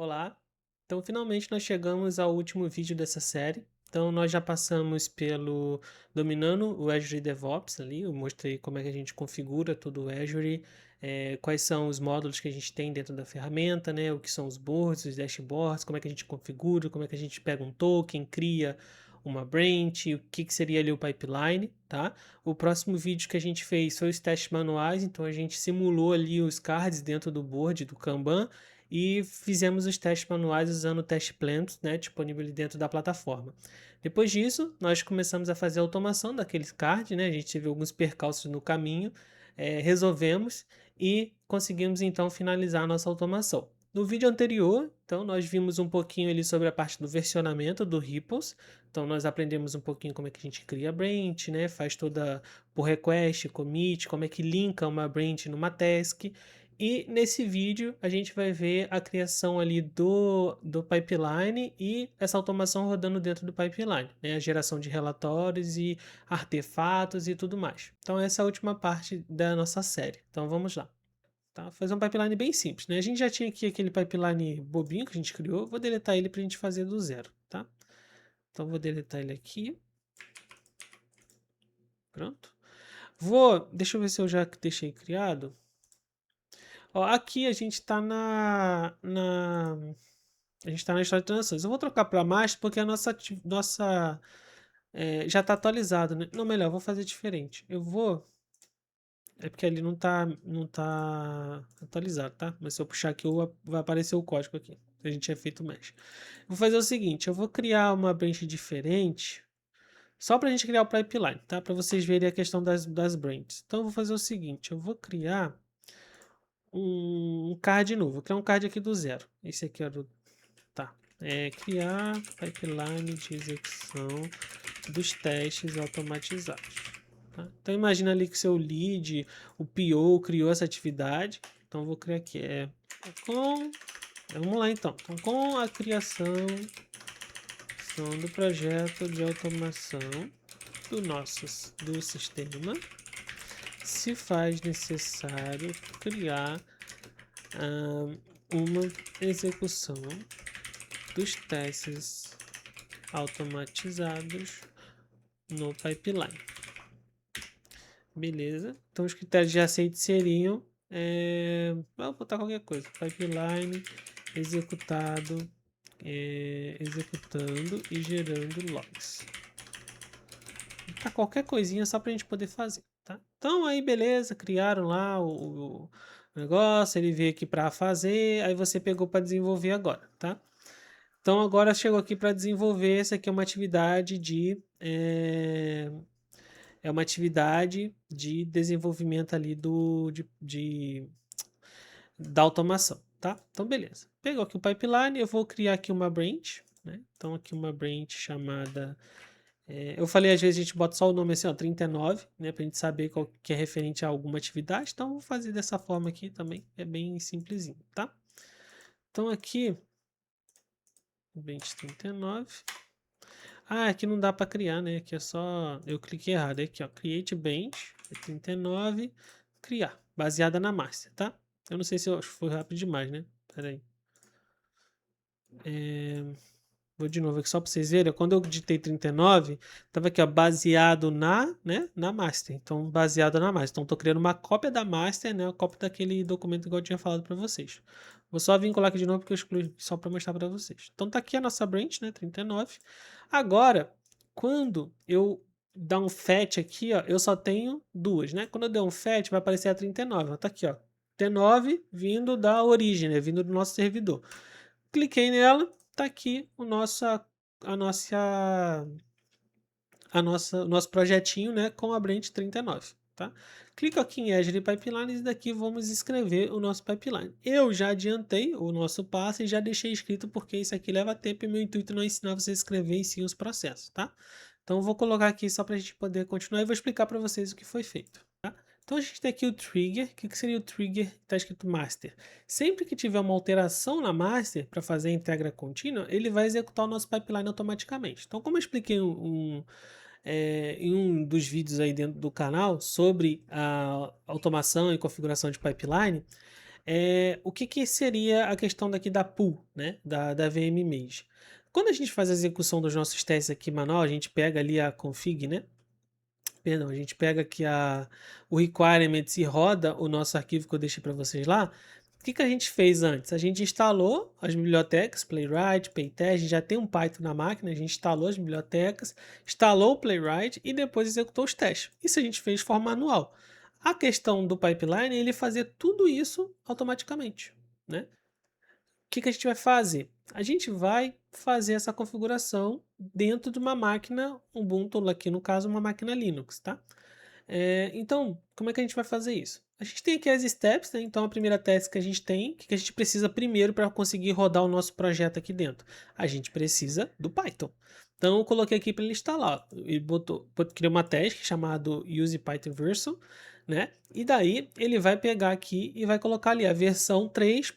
Olá! Então, finalmente nós chegamos ao último vídeo dessa série. Então, nós já passamos pelo dominando o Azure DevOps ali. Eu mostrei como é que a gente configura todo o Azure, quais são os módulos que a gente tem dentro da ferramenta, né? O que são os boards, os dashboards, como é que a gente configura, como é que a gente pega um token, cria uma branch, o que seria ali o pipeline, tá? O próximo vídeo que a gente fez foi os testes manuais, então a gente simulou ali os cards dentro do board do Kanban e fizemos os testes manuais usando o teste Plans, né, disponível dentro da plataforma. Depois disso, nós começamos a fazer a automação daqueles cards, né, a gente teve alguns percalços no caminho, resolvemos e conseguimos então finalizar a nossa automação. No vídeo anterior, então, nós vimos um pouquinho ali sobre a parte do versionamento do Ripples. Então, nós aprendemos um pouquinho como é que a gente cria a branch, né? Faz toda por request, commit, como é que linka uma branch numa task. E nesse vídeo a gente vai ver a criação ali do pipeline e essa automação rodando dentro do pipeline, né? A geração de relatórios e artefatos e tudo mais. Então essa é a última parte da nossa série. Então vamos lá. Tá? Fazer um pipeline bem simples, né? A gente já tinha aqui aquele pipeline bobinho que a gente criou. Vou deletar ele para a gente fazer do zero, tá? Então vou deletar ele aqui. Pronto. Deixa eu ver se eu já deixei criado. Ó, aqui a gente está a gente está na história de transações. Eu vou trocar para master porque a nossa já está atualizado, né? Não, melhor, vou fazer diferente. É porque ali não tá atualizado, tá? Mas se eu puxar aqui, vai aparecer o código aqui. A gente é feito mesh. Vou fazer o seguinte, eu vou criar uma branch diferente, só para a gente criar o pipeline, tá? Para vocês verem a questão das branches. Então eu vou fazer o seguinte, eu vou criar um card novo. Vou criar um card aqui do zero. Esse aqui é do... Tá. Criar pipeline de execução dos testes automatizados. Tá? Então imagina ali que seu lead, o PO, criou essa atividade. Então vou criar aqui. Com... Vamos lá então. Então com a criação do projeto de automação do sistema, se faz necessário criar uma execução dos testes automatizados no pipeline. Beleza? Então os critérios de aceite seriam, vou botar qualquer coisa, pipeline executando e gerando logs. Tá, qualquer coisinha só pra gente poder fazer, tá? Então aí beleza, criaram lá o negócio, ele veio aqui para fazer, aí você pegou para desenvolver agora, tá? Então agora chegou aqui para desenvolver, essa aqui é uma atividade de desenvolvimento ali da automação, tá? Então beleza. Pegou aqui o pipeline, eu vou criar aqui uma branch, né? Então aqui uma branch chamada, eu falei às vezes a gente bota só o nome assim, ó, 39, né? Pra gente saber qual que é referente a alguma atividade, então vou fazer dessa forma aqui também, é bem simplesinho, tá? Então aqui, branch 39. Aqui não dá para criar, né? Aqui é só... Eu cliquei errado. Aqui, ó. Create Bench. 39. Criar. Baseada na master, tá? Eu não sei se foi rápido demais, né? Pera aí. Vou de novo aqui só para vocês verem. Quando eu digitei 39, tava aqui, ó. Baseado na master. Então, baseado na master. Então, tô criando uma cópia da master, né? Uma cópia daquele documento igual eu tinha falado para vocês. Vou só vincular aqui de novo porque eu excluí só para mostrar para vocês. Então, tá aqui a nossa branch, né? 39. Agora, quando eu dar um fetch aqui, ó, eu só tenho duas, né? Quando eu der um fetch, vai aparecer a 39. Ó, tá aqui, ó. 39 vindo da origem, né? Vindo do nosso servidor. Cliquei nela, tá aqui o nosso projetinho, né, com a branch 39, tá? Clico aqui em Azure Pipelines e daqui vamos escrever o nosso pipeline. Eu já adiantei o nosso passo e já deixei escrito porque isso aqui leva tempo e meu intuito não é ensinar você a escrever em si os processos, tá? Então vou colocar aqui só para a gente poder continuar e vou explicar para vocês o que foi feito, tá? Então a gente tem aqui o trigger. O que seria o trigger que está escrito master? Sempre que tiver uma alteração na master para fazer a integra contínua, ele vai executar o nosso pipeline automaticamente. Então, como eu expliquei em um dos vídeos aí dentro do canal sobre a automação e configuração de pipeline, O que que seria a questão daqui da pool, né, da VM Image? Quando a gente faz a execução dos nossos testes aqui manual, a gente pega ali a config, né, perdão, a gente pega aqui o requirements e roda o nosso arquivo que eu deixei para vocês lá. O que que a gente fez antes? A gente instalou as bibliotecas, Playwright, Playtest, a gente já tem um Python na máquina, a gente instalou as bibliotecas, instalou o Playwright e depois executou os testes. Isso a gente fez de forma manual. A questão do pipeline é ele fazer tudo isso automaticamente, né? O que que a gente vai fazer? A gente vai fazer essa configuração dentro de uma máquina Ubuntu, aqui no caso uma máquina Linux, tá? Então, como é que a gente vai fazer isso? A gente tem aqui as steps, né? Então a primeira task que a gente tem, o que a gente precisa primeiro para conseguir rodar o nosso projeto aqui dentro? A gente precisa do Python. Então eu coloquei aqui para ele instalar, e criei uma task chamada use Python version, né? E daí ele vai pegar aqui e vai colocar ali a versão 3.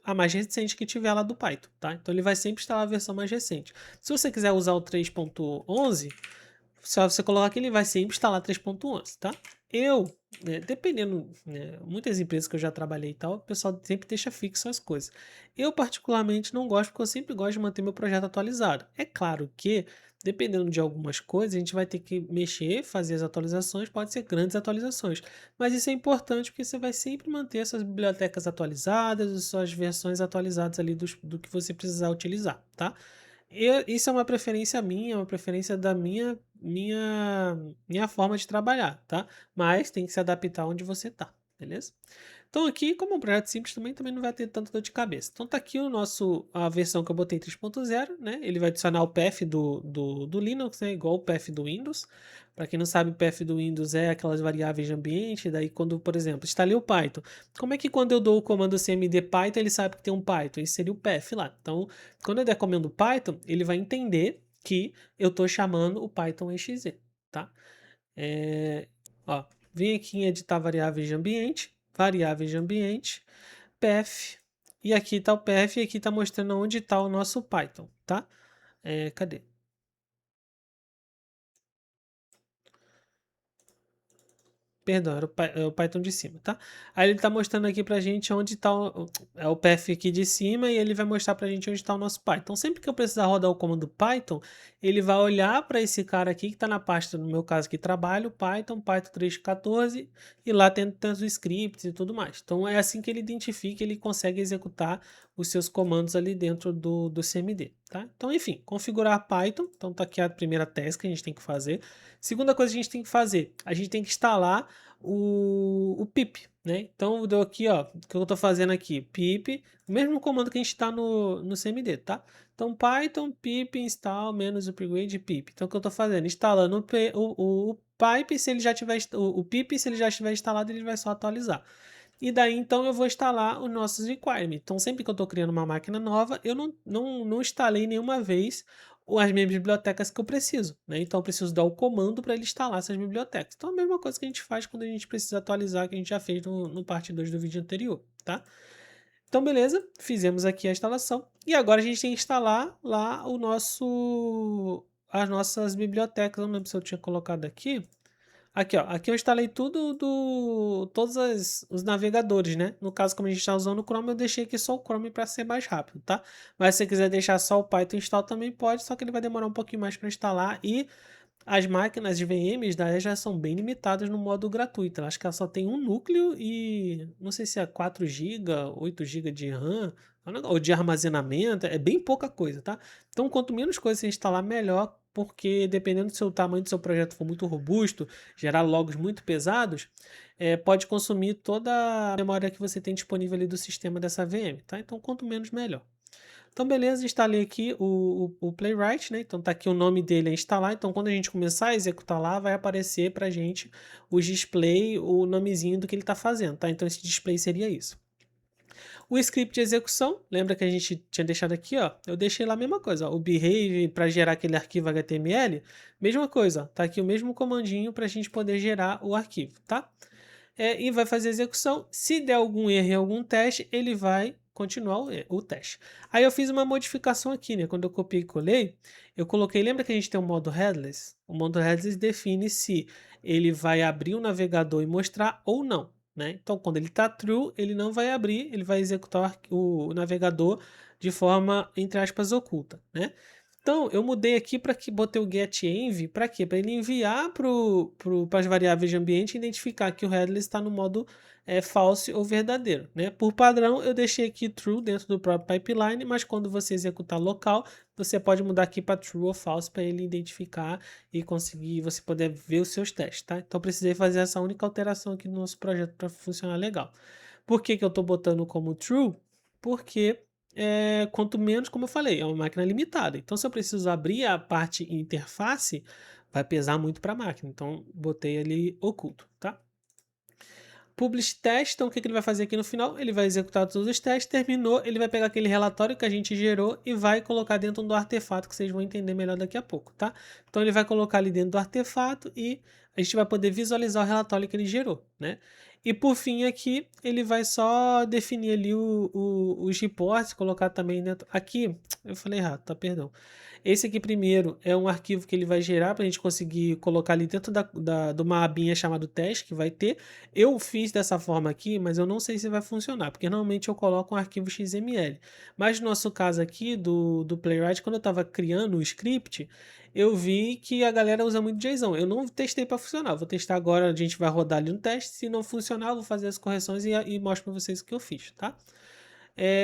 A mais recente que tiver lá do Python, tá? Então ele vai sempre instalar a versão mais recente. Se você quiser usar o 3.11, só você colocar aqui, ele vai sempre instalar 3.11, tá? Dependendo, né, muitas empresas que eu já trabalhei e tal, o pessoal sempre deixa fixo as coisas. Eu particularmente não gosto, porque eu sempre gosto de manter meu projeto atualizado. É claro que, dependendo de algumas coisas, a gente vai ter que mexer, fazer as atualizações, pode ser grandes atualizações. Mas isso é importante porque você vai sempre manter essas bibliotecas atualizadas, as suas versões atualizadas ali do que você precisar utilizar, tá? Isso é uma preferência minha, é uma preferência da minha forma de trabalhar, tá? Mas tem que se adaptar onde você tá, beleza? Então aqui, como é um projeto simples também não vai ter tanta dor de cabeça. Então tá aqui a versão que eu botei 3.0, né? Ele vai adicionar o path do Linux, né? Igual o path do Windows. Para quem não sabe, o path do Windows é aquelas variáveis de ambiente. Daí quando, por exemplo, instalei o Python. Como é que quando eu dou o comando cmd Python, ele sabe que tem um Python? Esse seria o path lá. Então, quando eu der comando Python, ele vai entender que eu estou chamando o Python exe, tá? É, ó, vim aqui em editar variáveis de ambiente, path, e aqui está o path, e aqui está mostrando onde está o nosso Python, tá? Cadê? Perdão, era o Python de cima, tá? Aí ele está mostrando aqui pra gente onde está o path aqui de cima e ele vai mostrar pra gente onde está o nosso Python. Então, sempre que eu precisar rodar o comando Python, ele vai olhar para esse cara aqui que está na pasta, no meu caso aqui, trabalho, Python 3.14, e lá tem tantos scripts e tudo mais. Então, é assim que ele identifica, ele consegue executar os seus comandos ali dentro do CMD, tá? Então, enfim, configurar Python. Então, tá aqui a primeira task que a gente tem que fazer. Segunda coisa que a gente tem que fazer, a gente tem que instalar o pip, né? Então, deu aqui, ó, o que eu estou fazendo aqui, pip, o mesmo comando que a gente está no CMD, tá? Então, Python pip install menos upgrade pip. Então, o que eu estou fazendo? Instalando o pipe, se ele já tiver, o pip, se ele já estiver instalado, ele vai só atualizar. E daí, então, eu vou instalar os nossos requirements. Então, sempre que eu estou criando uma máquina nova, eu não instalei nenhuma vez as minhas bibliotecas que eu preciso, né? Então, eu preciso dar o comando para ele instalar essas bibliotecas. Então, a mesma coisa que a gente faz quando a gente precisa atualizar, que a gente já fez no parte 2 do vídeo anterior, tá? Então, beleza, fizemos aqui a instalação. E agora a gente tem que instalar lá as nossas bibliotecas. Eu não lembro se eu tinha colocado aqui. Aqui, ó. Aqui eu instalei todos os navegadores, né? No caso, como a gente está usando o Chrome, eu deixei aqui só o Chrome para ser mais rápido, tá? Mas se você quiser deixar só o Python install também pode, só que ele vai demorar um pouquinho mais para instalar. E as máquinas de VMs da já são bem limitadas no modo gratuito. Eu acho que ela só tem um núcleo e não sei se é 4 GB, 8 GB de RAM ou de armazenamento. É bem pouca coisa, tá? Então, quanto menos coisa você instalar, melhor, porque dependendo do seu tamanho do seu projeto for muito robusto, gerar logs muito pesados, pode consumir toda a memória que você tem disponível ali do sistema dessa VM, tá? Então, quanto menos, melhor. Então, beleza, instalei aqui o Playwright, né? Então, tá aqui o nome dele é instalar. Então, quando a gente começar a executar lá, vai aparecer pra gente o display, o nomezinho do que ele tá fazendo, tá? Então, esse display seria isso. O script de execução, lembra que a gente tinha deixado aqui, ó? Eu deixei lá a mesma coisa, ó, o behave para gerar aquele arquivo HTML, mesma coisa, ó, tá aqui o mesmo comandinho para a gente poder gerar o arquivo, tá? E vai fazer a execução. Se der algum erro em algum teste, ele vai continuar o teste. Aí eu fiz uma modificação aqui, né? Quando eu copiei e colei, eu coloquei, lembra que a gente tem o modo headless? O modo headless define se ele vai abrir o navegador e mostrar ou não. né? Então, quando ele está true, ele não vai abrir, ele vai executar o navegador de forma, entre aspas, oculta, né? Então, eu mudei aqui para que botei o getEnv, para quê? Para ele enviar para as variáveis de ambiente e identificar que o headless está no modo false ou verdadeiro, né? Por padrão, eu deixei aqui true dentro do próprio pipeline, mas quando você executar local, você pode mudar aqui para true ou false para ele identificar e conseguir você poder ver os seus testes, tá? Então, eu precisei fazer essa única alteração aqui no nosso projeto para funcionar legal. Por que que eu estou botando como true? Porque quanto menos, como eu falei, é uma máquina limitada. Então, se eu preciso abrir a parte interface, vai pesar muito para a máquina. Então, botei ali oculto, tá? Publish test, então o que ele vai fazer aqui no final? Ele vai executar todos os testes, terminou, ele vai pegar aquele relatório que a gente gerou e vai colocar dentro do artefato, que vocês vão entender melhor daqui a pouco, tá? Então ele vai colocar ali dentro do artefato e a gente vai poder visualizar o relatório que ele gerou, né? E por fim aqui, ele vai só definir ali os reports, colocar também dentro... Aqui, eu falei errado, tá? Perdão. Esse aqui primeiro é um arquivo que ele vai gerar para a gente conseguir colocar ali dentro de uma abinha chamada teste que vai ter. Eu fiz dessa forma aqui, mas eu não sei se vai funcionar, porque normalmente eu coloco um arquivo XML. Mas no nosso caso aqui do Playwright, quando eu estava criando o script, eu vi que a galera usa muito JSON. Eu não testei para funcionar, vou testar agora, a gente vai rodar ali no teste. Se não funcionar, eu vou fazer as correções e mostro para vocês o que eu fiz, tá?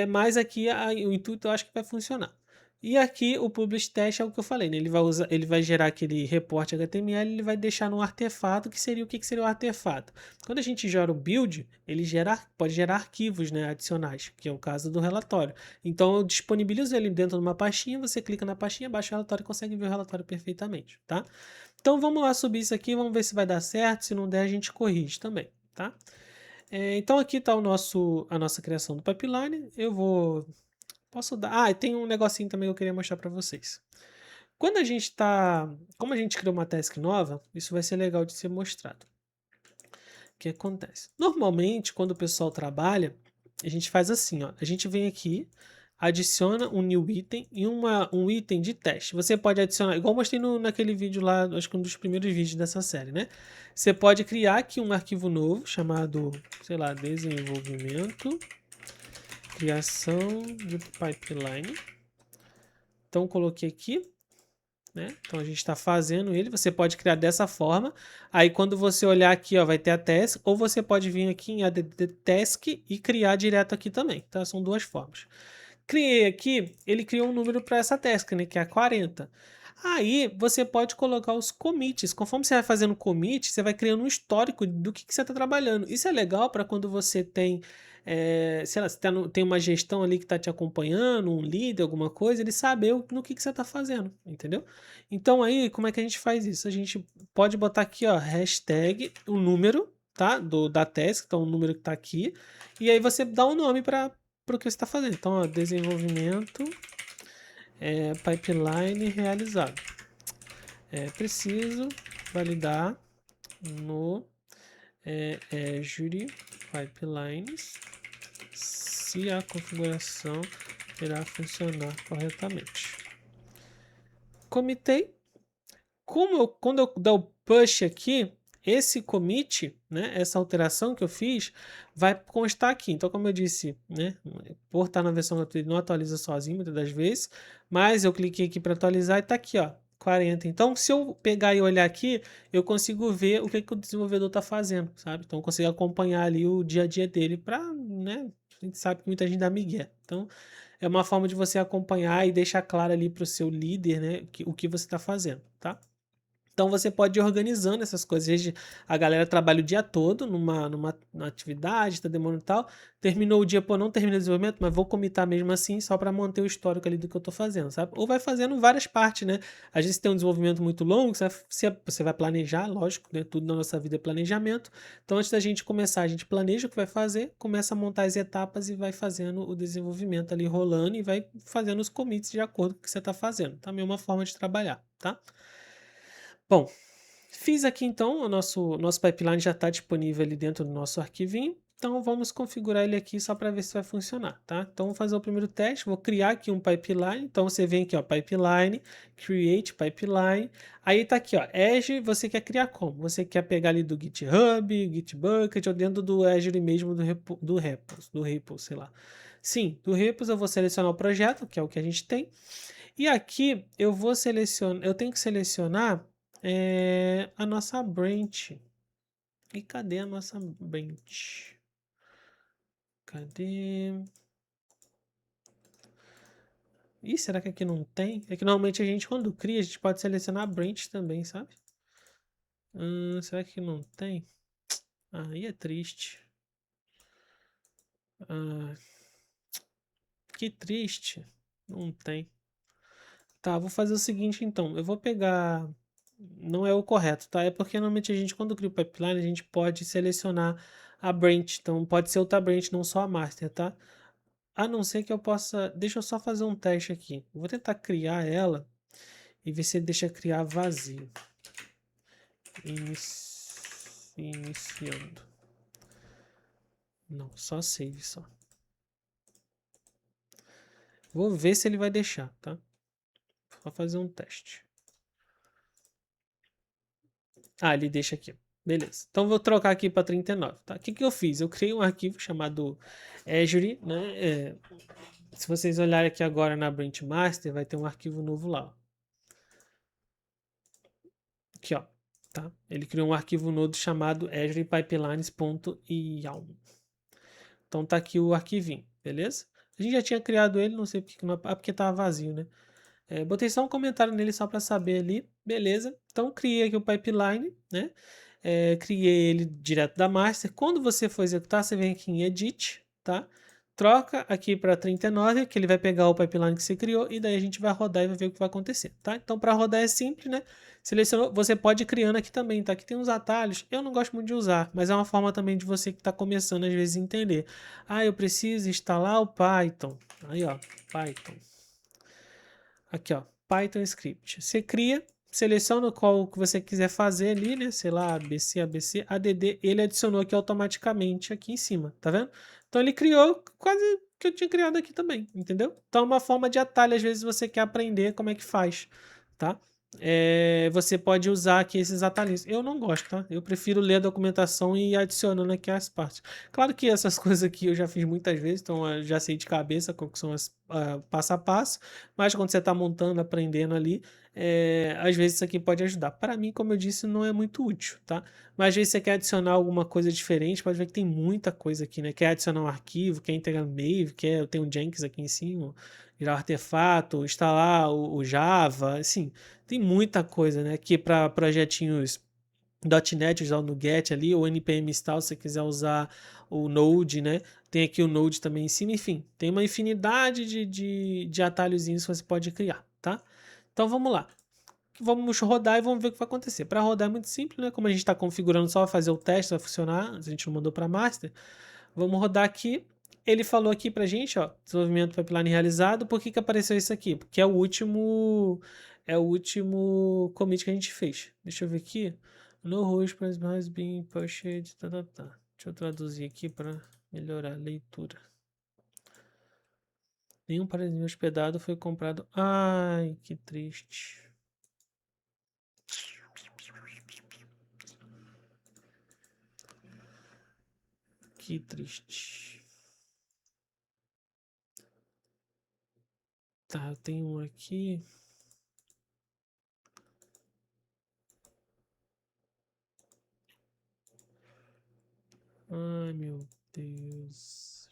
Mas aqui o intuito eu acho que vai funcionar. E aqui o publish test é o que eu falei, né? Ele vai gerar aquele reporte HTML, ele vai deixar no artefato, que seria o que seria o artefato? Quando a gente gera o build, ele pode gerar arquivos, né, adicionais, que é o caso do relatório. Então eu disponibilizo ele dentro de uma pastinha, você clica na pastinha, baixa o relatório e consegue ver o relatório perfeitamente, tá? Então vamos lá subir isso aqui, vamos ver se vai dar certo, se não der a gente corrige também, tá? Então aqui está a nossa criação do pipeline. Posso dar... Ah, e tem um negocinho também que eu queria mostrar para vocês. Quando a gente está... Como a gente criou uma task nova, isso vai ser legal de ser mostrado. O que acontece? Normalmente, quando o pessoal trabalha, a gente faz assim, ó. A gente vem aqui, adiciona um new item e um item de teste. Você pode adicionar, igual eu mostrei naquele vídeo lá, acho que um dos primeiros vídeos dessa série, né? Você pode criar aqui um arquivo novo chamado, sei lá, desenvolvimento, criação de pipeline. Então, coloquei aqui, né? Então, a gente está fazendo ele. Você pode criar dessa forma. Aí, quando você olhar aqui, ó, vai ter a task. Ou você pode vir aqui em add task e criar direto aqui também. Tá? São duas formas. Criei aqui, ele criou um número para essa task, né, que é a 40. Aí você pode colocar os commits. Conforme você vai fazendo commit, você vai criando um histórico do que você está trabalhando. Isso é legal para quando você tem, sei lá, você tem uma gestão ali que está te acompanhando, um líder, alguma coisa, ele saber no que você está fazendo, entendeu? Então aí, como é que a gente faz isso? A gente pode botar aqui, ó, hashtag, o número, tá? Da task, então o número que está aqui. E aí você dá um nome para o que você está fazendo. Então, ó, desenvolvimento pipeline realizado. Preciso validar no Azure Pipelines se a configuração irá funcionar corretamente. Comitei. Quando eu der o push aqui, esse commit, né, essa alteração que eu fiz, vai constar aqui. Então, como eu disse, né, por estar na versão gratuita, não atualiza sozinho muitas das vezes, mas eu cliquei aqui para atualizar e está aqui, ó, 40. Então, se eu pegar e olhar aqui, eu consigo ver o que o desenvolvedor está fazendo, sabe? Então, eu consigo acompanhar ali o dia a dia dele para, né, a gente sabe que muita gente dá migué. Então, é uma forma de você acompanhar e deixar claro ali para o seu líder, né, o que você está fazendo, tá? Então você pode ir organizando essas coisas. Às vezes a galera trabalha o dia todo numa atividade, tá demorando e tal. Terminou o dia, pô, não terminei o desenvolvimento, mas vou comitar mesmo assim, só para manter o histórico ali do que eu tô fazendo, sabe? Ou vai fazendo várias partes, né? Às vezes tem um desenvolvimento muito longo, você vai planejar, lógico, né? Tudo na nossa vida é planejamento. Então antes da gente começar, a gente planeja o que vai fazer, começa a montar as etapas e vai fazendo o desenvolvimento ali rolando e vai fazendo os commits de acordo com o que você tá fazendo. Também é uma forma de trabalhar, tá? Bom, fiz aqui então, o nosso pipeline já está disponível ali dentro do nosso arquivinho. Então vamos configurar ele aqui só para ver se vai funcionar, tá? Então vou fazer o primeiro teste, vou criar aqui um pipeline. Então você vem aqui, ó, pipeline, create pipeline. Aí tá aqui, ó, Azure, você quer criar como? Você quer pegar ali do GitHub, Gitbucket ou dentro do Azure mesmo do Repos, sei lá. Sim, do Repos eu vou selecionar o projeto, que é o que a gente tem. E aqui eu vou selecionar, eu tenho que selecionar a nossa branch. E cadê a nossa branch? Cadê? Ih, será que aqui não tem? É que normalmente a gente, quando cria, a gente pode selecionar a branch também, sabe? Será que não tem? Aí é triste. Ah, que triste. Não tem. Tá, vou fazer o seguinte então. Eu vou pegar. Não é o correto, tá? É porque normalmente a gente, quando cria o pipeline, a gente pode selecionar a branch. Então pode ser outra branch, não só a master, tá? A não ser que eu possa. Deixa eu só fazer um teste aqui. Eu vou tentar criar ela e ver se ele deixa criar vazio. Iniciando. Não, só save só. Vou ver se ele vai deixar, tá? Só fazer um teste. Ah, ele deixa aqui. Beleza. Então vou trocar aqui para 39, tá? O que eu fiz? Eu criei um arquivo chamado Azure, né? Se vocês olharem aqui agora na branch master, vai ter um arquivo novo lá. Aqui, ó. Tá? Ele criou um arquivo novo chamado Azure Pipelines.yaml. Então tá aqui o arquivinho, beleza? A gente já tinha criado ele, não sei porque não, porque tava vazio, né? Botei só um comentário nele só para saber ali, beleza? Então criei aqui o pipeline, né? Criei ele direto da master. Quando você for executar, você vem aqui em Edit, tá? Troca aqui para 39, que ele vai pegar o pipeline que você criou e daí a gente vai rodar e vai ver o que vai acontecer, tá? Então para rodar é simples, né? Selecionou, você pode ir criando aqui também, tá? Aqui tem uns atalhos, eu não gosto muito de usar, mas é uma forma também de você que está começando às vezes entender. Ah, eu preciso instalar o Python. Aí, ó, Python. Aqui, ó, Python Script. Você cria, seleciona qual que você quiser fazer ali, né? Sei lá, ABC, ABC, ADD. Ele adicionou aqui automaticamente aqui em cima, tá vendo? Então ele criou quase que eu tinha criado aqui também, entendeu? Então é uma forma de atalho, às vezes você quer aprender como é que faz, tá? Você pode usar aqui esses atalhos. Eu não gosto, tá? Eu prefiro ler a documentação e ir adicionando aqui as partes. Claro que essas coisas aqui eu já fiz muitas vezes, então eu já sei de cabeça qual que são as passo a passo, mas quando você está montando, aprendendo ali, às vezes isso aqui pode ajudar. Para mim, como eu disse, não é muito útil, tá? Mas às vezes você quer adicionar alguma coisa diferente, pode ver que tem muita coisa aqui, né? Quer adicionar um arquivo, quer integrar no Maven, quer ter um Jenkins aqui em cima, virar artefato, instalar o Java, assim, tem muita coisa, né? Aqui para projetinhos .NET, usar o NuGet ali, ou npm install, se você quiser usar o Node, né? Tem aqui o Node também em cima, enfim, tem uma infinidade de atalhozinhos que você pode criar, tá? Então vamos lá. Vamos rodar e vamos ver o que vai acontecer. Para rodar é muito simples, né? Como a gente está configurando só fazer o teste, vai funcionar. A gente não mandou para master. Vamos rodar aqui. Ele falou aqui pra gente, ó, desenvolvimento pipeline realizado. Por que apareceu isso aqui? Porque é o último commit que a gente fez. Deixa eu ver aqui. No host has been pushed, tá, tá, tá. Deixa eu traduzir aqui para melhorar a leitura. Nenhum parazinho hospedado foi comprado. Ai, que triste. Que triste. Tá, eu tenho um aqui. Ai, meu Deus.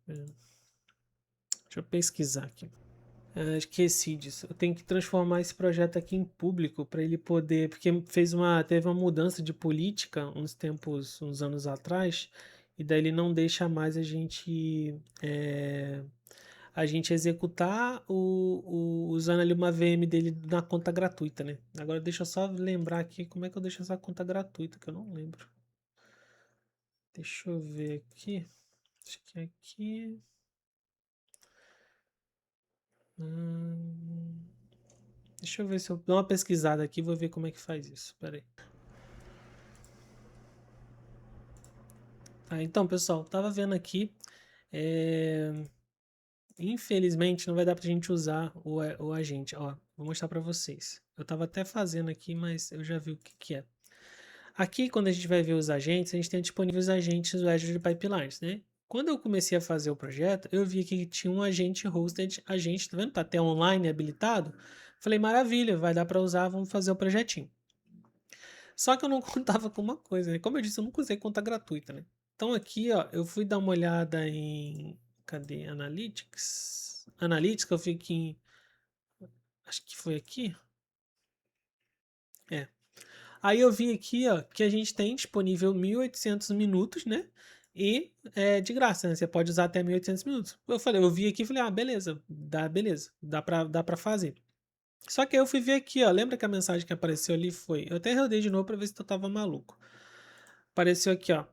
Deixa eu pesquisar aqui. Esqueci disso. Eu tenho que transformar esse projeto aqui em público para ele poder, porque teve uma mudança de política uns anos atrás, e daí ele não deixa mais a gente executar usando ali uma VM dele na conta gratuita, né? Agora deixa eu só lembrar aqui como é que eu deixo essa conta gratuita, que eu não lembro. Deixa eu ver aqui. Acho que é aqui. Hum, Deixa eu ver se eu dou uma pesquisada aqui, vou ver como é que faz isso. Pera aí. Tá, então, pessoal, tava vendo aqui, infelizmente não vai dar pra gente usar o agente. Ó, vou mostrar pra vocês. Eu tava até fazendo aqui, mas eu já vi o que que é. Aqui, quando a gente vai ver os agentes, a gente tem disponíveis os agentes do Azure Pipelines, né? Quando eu comecei a fazer o projeto, eu vi que tinha um agente hosted, agente, tá vendo? Tá até online habilitado. Falei, maravilha, vai dar para usar, vamos fazer o projetinho. Só que eu não contava com uma coisa, né? Como eu disse, eu nunca usei conta gratuita, né? Então aqui, ó, eu fui dar uma olhada em... Cadê? Analytics? Analytics, eu fiquei em... Acho que foi aqui. É. Aí eu vi aqui, ó, que a gente tem disponível 1.800 minutos, né? E é de graça, né? Você pode usar até 1.800 minutos. Eu vi aqui e falei, ah, beleza, dá pra fazer. Só que aí eu fui ver aqui, ó, lembra que a mensagem que apareceu ali foi, eu até rodei de novo pra ver se eu tava maluco. Apareceu aqui, ó,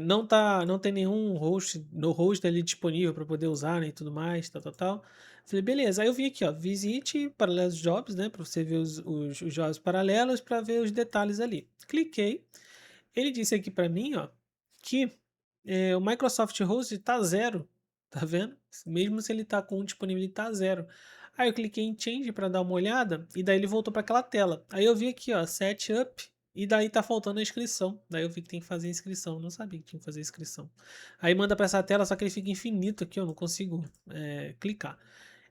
não tem nenhum host, no host ali disponível para poder usar, né, e tudo mais, tal. Falei, beleza. Aí eu vim aqui, ó, visite paralelos jobs, né, para você ver os jobs paralelos, para ver os detalhes ali. Cliquei. Ele disse aqui para mim, ó, que o Microsoft Host tá zero, tá vendo? Mesmo se ele tá com disponibilidade, tá zero. Aí eu cliquei em Change para dar uma olhada e daí ele voltou para aquela tela. Aí eu vi aqui, ó, Setup e daí tá faltando a inscrição. Daí eu vi que tem que fazer inscrição. Não sabia que tinha que fazer inscrição. Aí manda para essa tela, só que ele fica infinito aqui, eu não consigo clicar.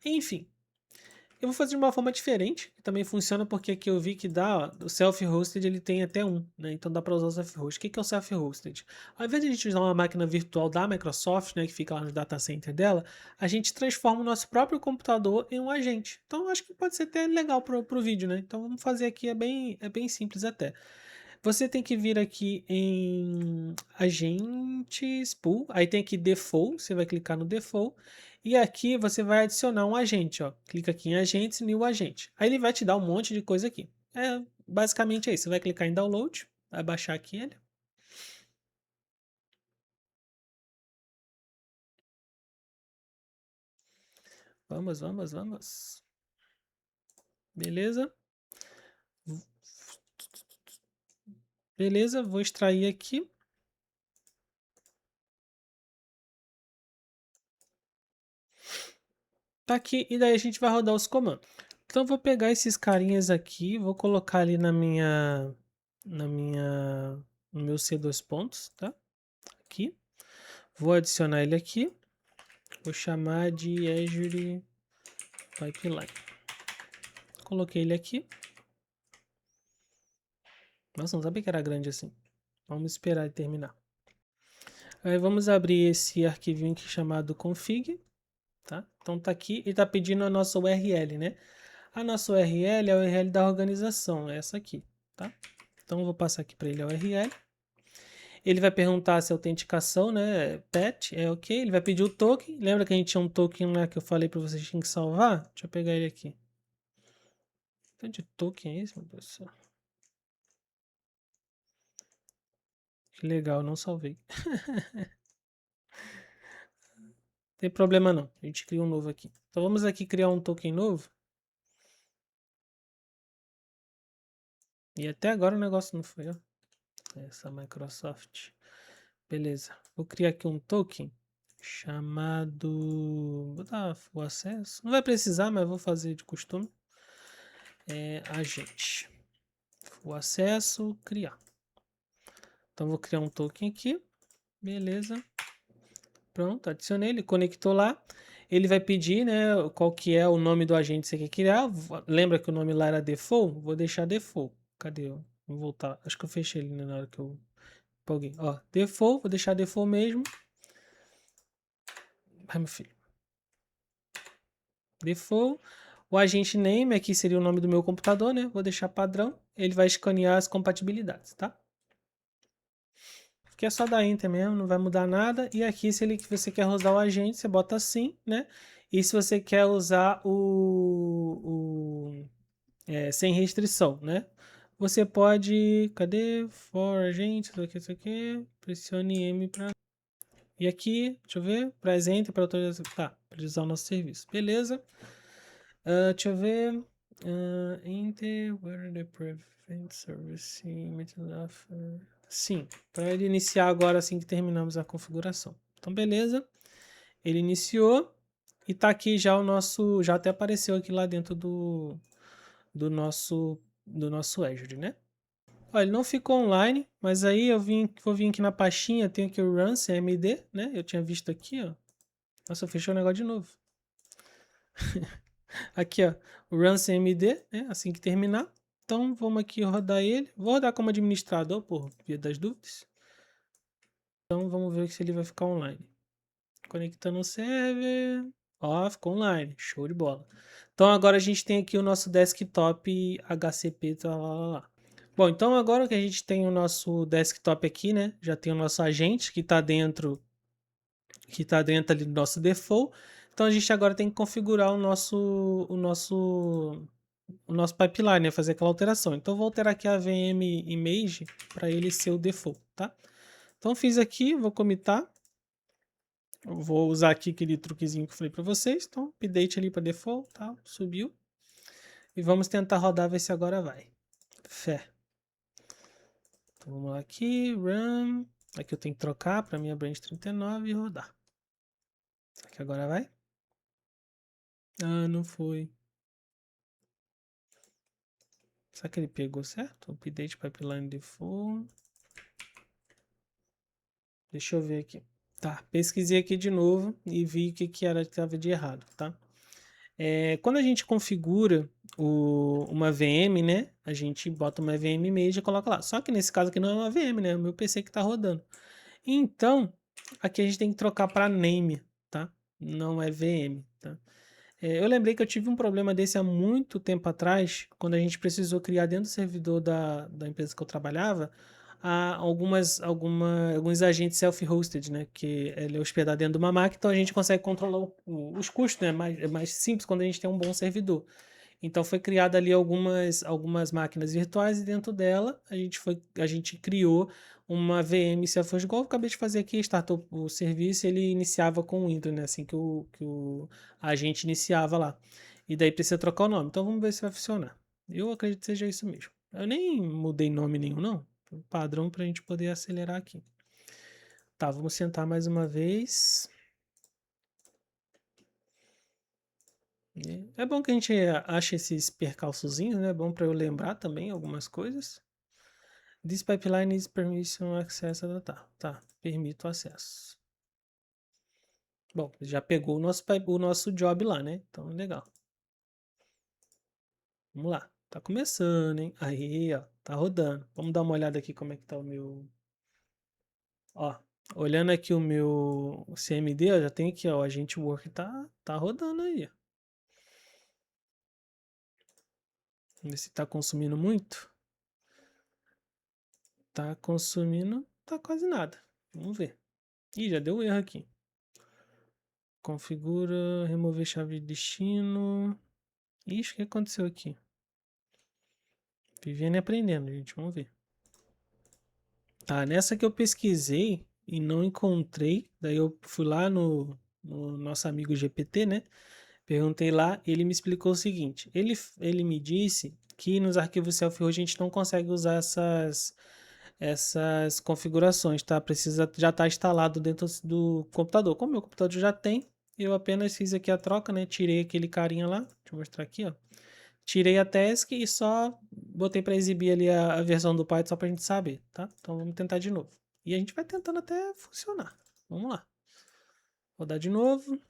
Enfim, eu vou fazer de uma forma diferente, que também funciona porque aqui eu vi que dá, ó, o self-hosted ele tem até um, né? Então dá para usar o self-hosted. O que que é o self-hosted? Ao invés de a gente usar uma máquina virtual da Microsoft, né, que fica lá no data center dela, a gente transforma o nosso próprio computador em um agente. Então acho que pode ser até legal pro vídeo, né? Então vamos fazer aqui, é bem simples até. Você tem que vir aqui em agentes, pool, aí tem aqui default, você vai clicar no default, e aqui você vai adicionar um agente, ó. Clica aqui em agentes, new agente. Aí ele vai te dar um monte de coisa aqui. Basicamente é isso, você vai clicar em download, vai baixar aqui ele. Vamos. Beleza? Beleza, vou extrair aqui. Tá aqui, e daí a gente vai rodar os comandos. Então, eu vou pegar esses carinhas aqui, vou colocar ali na minha, no meu C2 pontos, tá? Aqui. Vou adicionar ele aqui. Vou chamar de Azure Pipeline. Coloquei ele aqui. Nossa, não sabia que era grande assim. Vamos esperar ele terminar. Aí vamos abrir esse arquivinho aqui chamado config, tá? Então tá aqui e tá pedindo a nossa URL, né? A nossa URL é a URL da organização, é essa aqui, tá? Então eu vou passar aqui para ele a URL. Ele vai perguntar se é autenticação, né? PET, é ok. Ele vai pedir o token. Lembra que a gente tinha um token lá que eu falei para vocês que tinha que salvar? Deixa eu pegar ele aqui. Que token é esse, meu Deus do céu? Que legal, não salvei. Tem problema não. A gente cria um novo aqui. Então vamos aqui criar um token novo. E até agora o negócio não foi, ó. Essa Microsoft. Beleza. Vou criar aqui um token chamado... Vou dar o acesso. Não vai precisar, mas vou fazer de costume. Agente. O acesso, criar. Então vou criar um token aqui. Beleza. Pronto, adicionei, ele conectou lá. Ele vai pedir, né, qual que é o nome do agente que você quer criar. Lembra que o nome lá era default? Vou deixar default. Cadê? Vou voltar. Acho que eu fechei ele, né, na hora que eu empolguei. Ó, default, vou deixar default mesmo. Ai, meu filho. Default. O agente name aqui seria o nome do meu computador, né? Vou deixar padrão. Ele vai escanear as compatibilidades, tá? Aqui é só dar enter mesmo, não vai mudar nada. E aqui, se você quer usar o agente, você bota assim, né? E se você quer usar sem restrição, né? Você pode... Cadê? For agente, isso aqui. Pressione M para... E aqui, deixa eu ver, presente para autorizar... Tá, para usar o nosso serviço. Beleza. Deixa eu ver. Enter, where the prevent service limited offer. Sim, para ele iniciar agora assim que terminamos a configuração. Então, beleza. Ele iniciou e tá aqui já o nosso, já até apareceu aqui lá dentro do nosso Azure, né? Ó, ele não ficou online, mas aí vou vir aqui na pastinha, tem aqui o run cmd, né? Eu tinha visto aqui, ó. Nossa, eu fechei o negócio de novo. Aqui, ó, o run cmd, né? Assim que terminar. Então, vamos aqui rodar ele. Vou rodar como administrador, por via das dúvidas. Então, vamos ver se ele vai ficar online. Conectando o server. Ó, ficou online. Show de bola. Então, agora a gente tem aqui o nosso desktop HCP, tá lá. Bom, então agora que a gente tem o nosso desktop aqui, né? Já tem o nosso agente que tá dentro ali do nosso default. Então a gente agora tem que configurar o nosso pipeline, né? Fazer aquela alteração. Então eu vou alterar aqui a VM image para ele ser o default, tá? Então fiz aqui, vou commitar. Eu vou usar aqui aquele truquezinho que eu falei para vocês. Então update ali para default, tá? Subiu. E vamos tentar rodar, ver se agora vai. Fé. Então vamos lá aqui, run. Aqui eu tenho que trocar para minha branch 39 e rodar. Será que agora vai? Ah, não foi. Será que ele pegou certo? Update pipeline default. Deixa eu ver aqui. Tá, pesquisei aqui de novo e vi o que era que estava de errado, tá? Quando a gente configura uma VM, né? A gente bota uma VM image e coloca lá. Só que nesse caso aqui não é uma VM, né? É o meu PC que está rodando. Então, aqui a gente tem que trocar para name, tá? Não é VM, tá? Eu lembrei que eu tive um problema desse há muito tempo atrás, quando a gente precisou criar dentro do servidor da empresa que eu trabalhava, alguns agentes self-hosted, né? Que ele é hospedado dentro de uma máquina, então a gente consegue controlar os custos, né? É mais simples quando a gente tem um bom servidor. Então foi criada ali algumas máquinas virtuais e dentro dela a gente criou uma VM self-hosted, igual eu acabei de fazer aqui, startou o serviço e ele iniciava com o Windows, né? Assim que a gente iniciava lá. E daí precisa trocar o nome. Então vamos ver se vai funcionar. Eu acredito que seja isso mesmo. Eu nem mudei nome nenhum, não. Padrão para a gente poder acelerar aqui. Tá, vamos sentar mais uma vez. É bom que a gente ache esses percalçozinhos, né? É bom para eu lembrar também algumas coisas. This pipeline is permission access. Tá, permito acesso. Bom, já pegou o nosso job lá, né? Então, legal. Vamos lá. Tá começando, hein? Aí, ó, tá rodando. Vamos dar uma olhada aqui como é que tá o meu... Ó, olhando aqui o meu CMD, ó, já tem aqui, ó, o agente work tá rodando aí, ó. Vamos ver se tá consumindo muito. Tá consumindo, tá quase nada. Vamos ver. Ih, já deu um erro aqui. Configura, remover chave de destino. Ixi, o que aconteceu aqui? Vivendo e aprendendo, gente. Vamos ver. Tá, nessa que eu pesquisei e não encontrei. Daí eu fui lá no nosso amigo GPT, né? Perguntei lá, ele me explicou o seguinte. Ele me disse que nos arquivos self-host a gente não consegue usar essas configurações, tá? Precisa já estar instalado dentro do computador. Como meu computador já tem, eu apenas fiz aqui a troca, né? Tirei aquele carinha lá. Deixa eu mostrar aqui, ó. Tirei a task e só botei para exibir ali a versão do Python só para a gente saber, tá? Então vamos tentar de novo. E a gente vai tentando até funcionar. Vamos lá. Rodar de novo.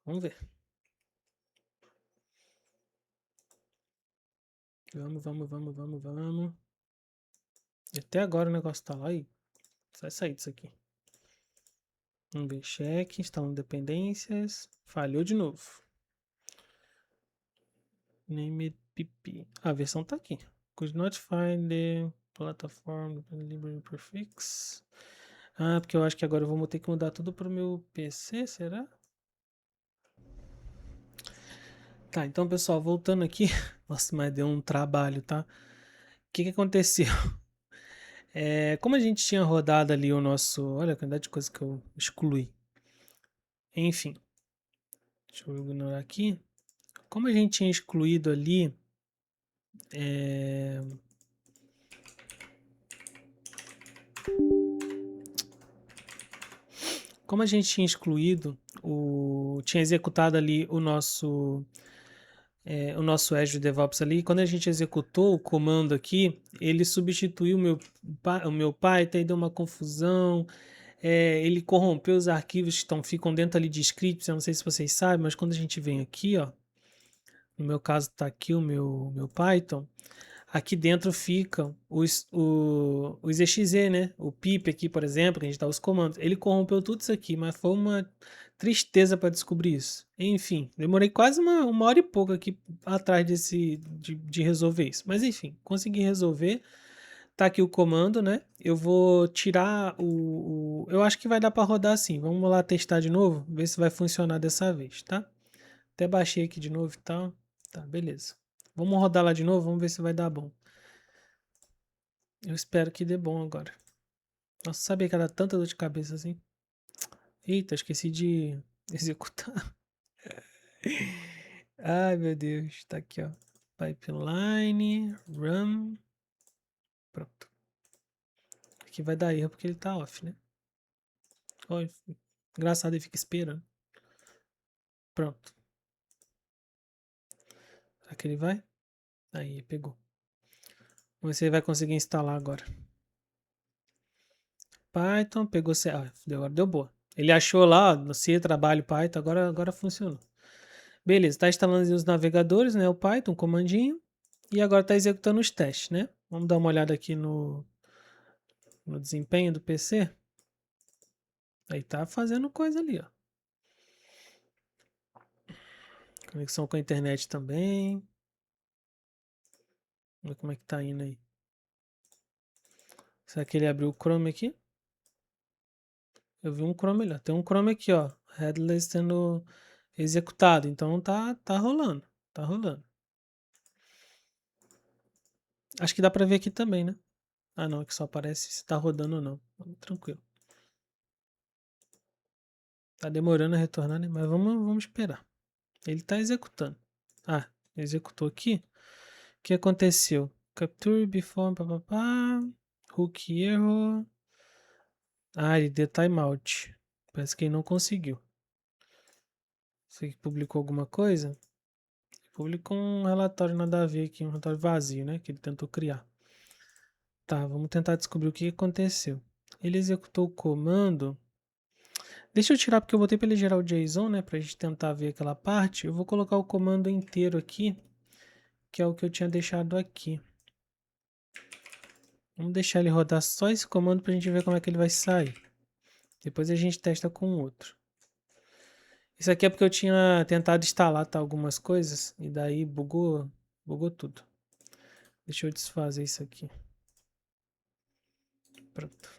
Vamos ver. Vamos, vamos, vamos, vamos, vamos. E até agora o negócio tá lá e vai sair disso aqui. Vamos ver. Cheque, instalando dependências. Falhou de novo. Name pp. A versão tá aqui. Could not find the platform library prefix. Ah, porque eu acho que agora eu vou ter que mudar tudo pro meu PC, será? Tá, então pessoal, voltando aqui. Nossa, mas deu um trabalho, tá? O que aconteceu? Como a gente tinha rodado ali o nosso... Olha a quantidade de coisa que eu excluí. Enfim. Deixa eu ignorar aqui. Como a gente tinha excluído ali como a gente tinha excluído, tinha executado ali o nosso Azure DevOps ali, quando a gente executou o comando aqui, ele substituiu o meu Python e deu uma confusão. Ele corrompeu os arquivos que ficam dentro ali de scripts. Eu não sei se vocês sabem, mas quando a gente vem aqui, ó, no meu caso está aqui o meu Python. Aqui dentro ficam os exe, né? O pip aqui, por exemplo, que a gente dá os comandos. Ele corrompeu tudo isso aqui, mas foi uma tristeza para descobrir isso. Enfim, demorei quase uma hora e pouco aqui atrás de resolver isso. Mas enfim, consegui resolver. Tá aqui o comando, né? Eu vou tirar eu acho que vai dar para rodar assim. Vamos lá testar de novo, ver se vai funcionar dessa vez, tá? Até baixei aqui de novo e tal. Tá, beleza. Vamos rodar lá de novo, vamos ver se vai dar bom. Eu espero que dê bom agora. Nossa, sabia que era tanta dor de cabeça assim? Eita, esqueci de executar. Ai, meu Deus. Tá aqui, ó. Pipeline, run. Pronto. Aqui vai dar erro porque ele tá off, né? Olha, engraçado, ele fica esperando. Pronto. Será que ele vai? Aí, pegou. Vamos ver se ele vai conseguir instalar agora. Python, pegou. Agora deu boa. Ele achou lá, ó, no C, trabalho Python, agora funcionou. Beleza, tá instalando os navegadores, né? O Python, um comandinho. E agora tá executando os testes, né? Vamos dar uma olhada aqui no desempenho do PC. Aí tá fazendo coisa ali, ó. Conexão com a internet também. Vamos ver como é que tá indo aí. Será que ele abriu o Chrome aqui? Eu vi um Chrome ali, ó. Tem um Chrome aqui, ó. Headless sendo executado. Então tá rolando. Tá rolando. Acho que dá pra ver aqui também, né? Ah, não. Aqui só aparece se tá rodando ou não. Tranquilo. Tá demorando a retornar, né? Mas vamos esperar. Ele tá executando. Ah, executou aqui. O que aconteceu? Capture before papapá. Hook error. Ah, ele deu timeout. Parece que ele não conseguiu. Você que publicou alguma coisa? Ele publicou um relatório nada a ver aqui, um relatório vazio, né? Que ele tentou criar. Tá, vamos tentar descobrir o que aconteceu. Ele executou o comando. Deixa eu tirar porque eu botei para ele gerar o JSON, né? Pra gente tentar ver aquela parte. Eu vou colocar o comando inteiro aqui, que é o que eu tinha deixado aqui. Vamos deixar ele rodar só esse comando pra gente ver como é que ele vai sair. Depois a gente testa com o outro. Isso aqui é porque eu tinha tentado instalar algumas coisas e daí bugou tudo. Deixa eu desfazer isso aqui. Pronto.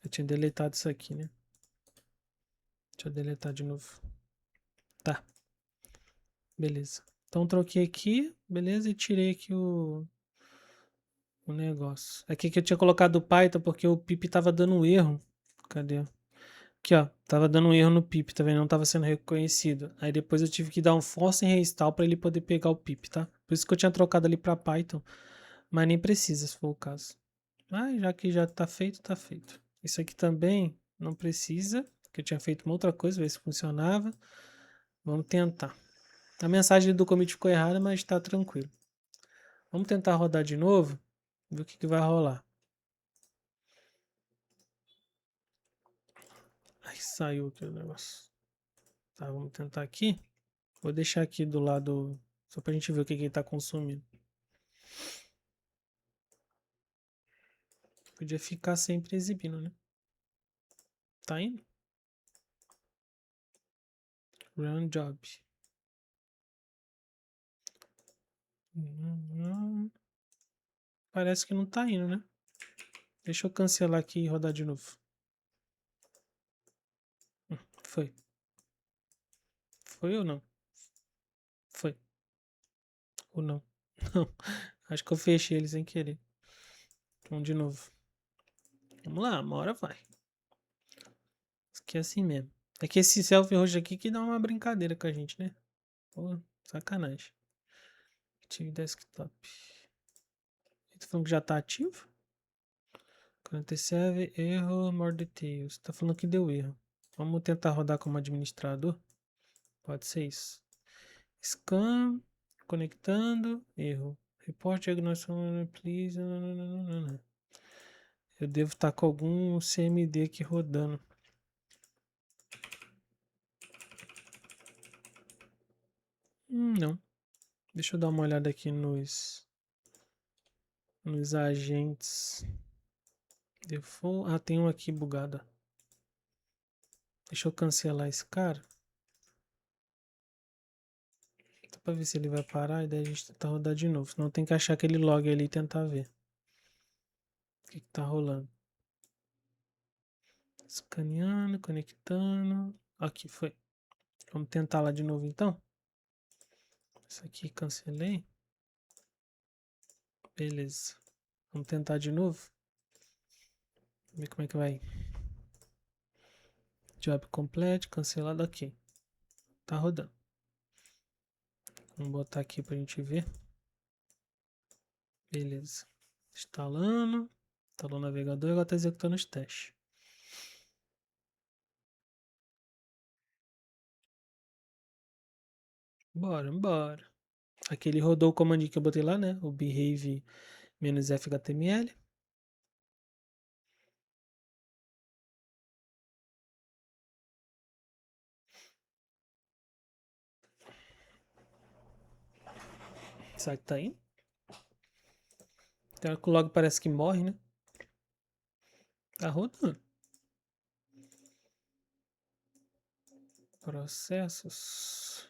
Eu tinha deletado isso aqui, né? Deixa eu deletar de novo. Tá. Beleza. Então troquei aqui, beleza, e tirei aqui o negócio. Aqui que eu tinha colocado o Python porque o pip tava dando um erro. Cadê? Aqui, ó. Tava dando um erro no pip, tá vendo? Não tava sendo reconhecido. Aí depois eu tive que dar um force reinstall para ele poder pegar o pip, tá? Por isso que eu tinha trocado ali para Python. Mas nem precisa, se for o caso. Mas já que já tá feito, tá feito. Isso aqui também não precisa, porque eu tinha feito uma outra coisa, ver se funcionava. Vamos tentar. A mensagem do commit ficou errada, mas tá tranquilo. Vamos tentar rodar de novo, ver o que vai rolar. Ai, saiu aqui o negócio. Tá, vamos tentar aqui. Vou deixar aqui do lado, só pra gente ver o que ele tá consumindo. Podia ficar sempre exibindo, né? Tá indo? Run job. Parece que não tá indo, né? Deixa eu cancelar aqui e rodar de novo. Foi. Foi ou não? Foi. Ou não? Não. Acho que eu fechei ele sem querer. Vamos de novo. Vamos lá, uma hora vai. Isso aqui é assim mesmo. É que esse selfie roxo aqui que dá uma brincadeira com a gente, né? Pô, sacanagem. Active desktop. Tá falando que já tá ativo? 47, erro, more details. Tá falando que deu erro. Vamos tentar rodar como administrador. Pode ser isso. Scan, conectando, erro. Report diagnóstico, please. Eu devo estar com algum CMD aqui rodando. Não. Deixa eu dar uma olhada aqui nos agentes. Default. Ah, tem um aqui bugado. Deixa eu cancelar esse cara. Só pra ver se ele vai parar e daí a gente tentar rodar de novo. Senão tem que achar aquele log ali e tentar ver o que tá rolando. Escaneando, conectando. Aqui foi. Vamos tentar lá de novo então. Isso aqui cancelei. Beleza. Vamos tentar de novo. Ver como é que vai. Job complete, cancelado aqui. Tá rodando. Vamos botar aqui pra gente ver. Beleza. Instalando. Instalou o navegador e agora tá executando os testes. Bora. Aqui ele rodou o comando que eu botei lá, né? O behave-fhtml. Será que tá indo? Então, o log parece que morre, né? Tá rodando. Processos.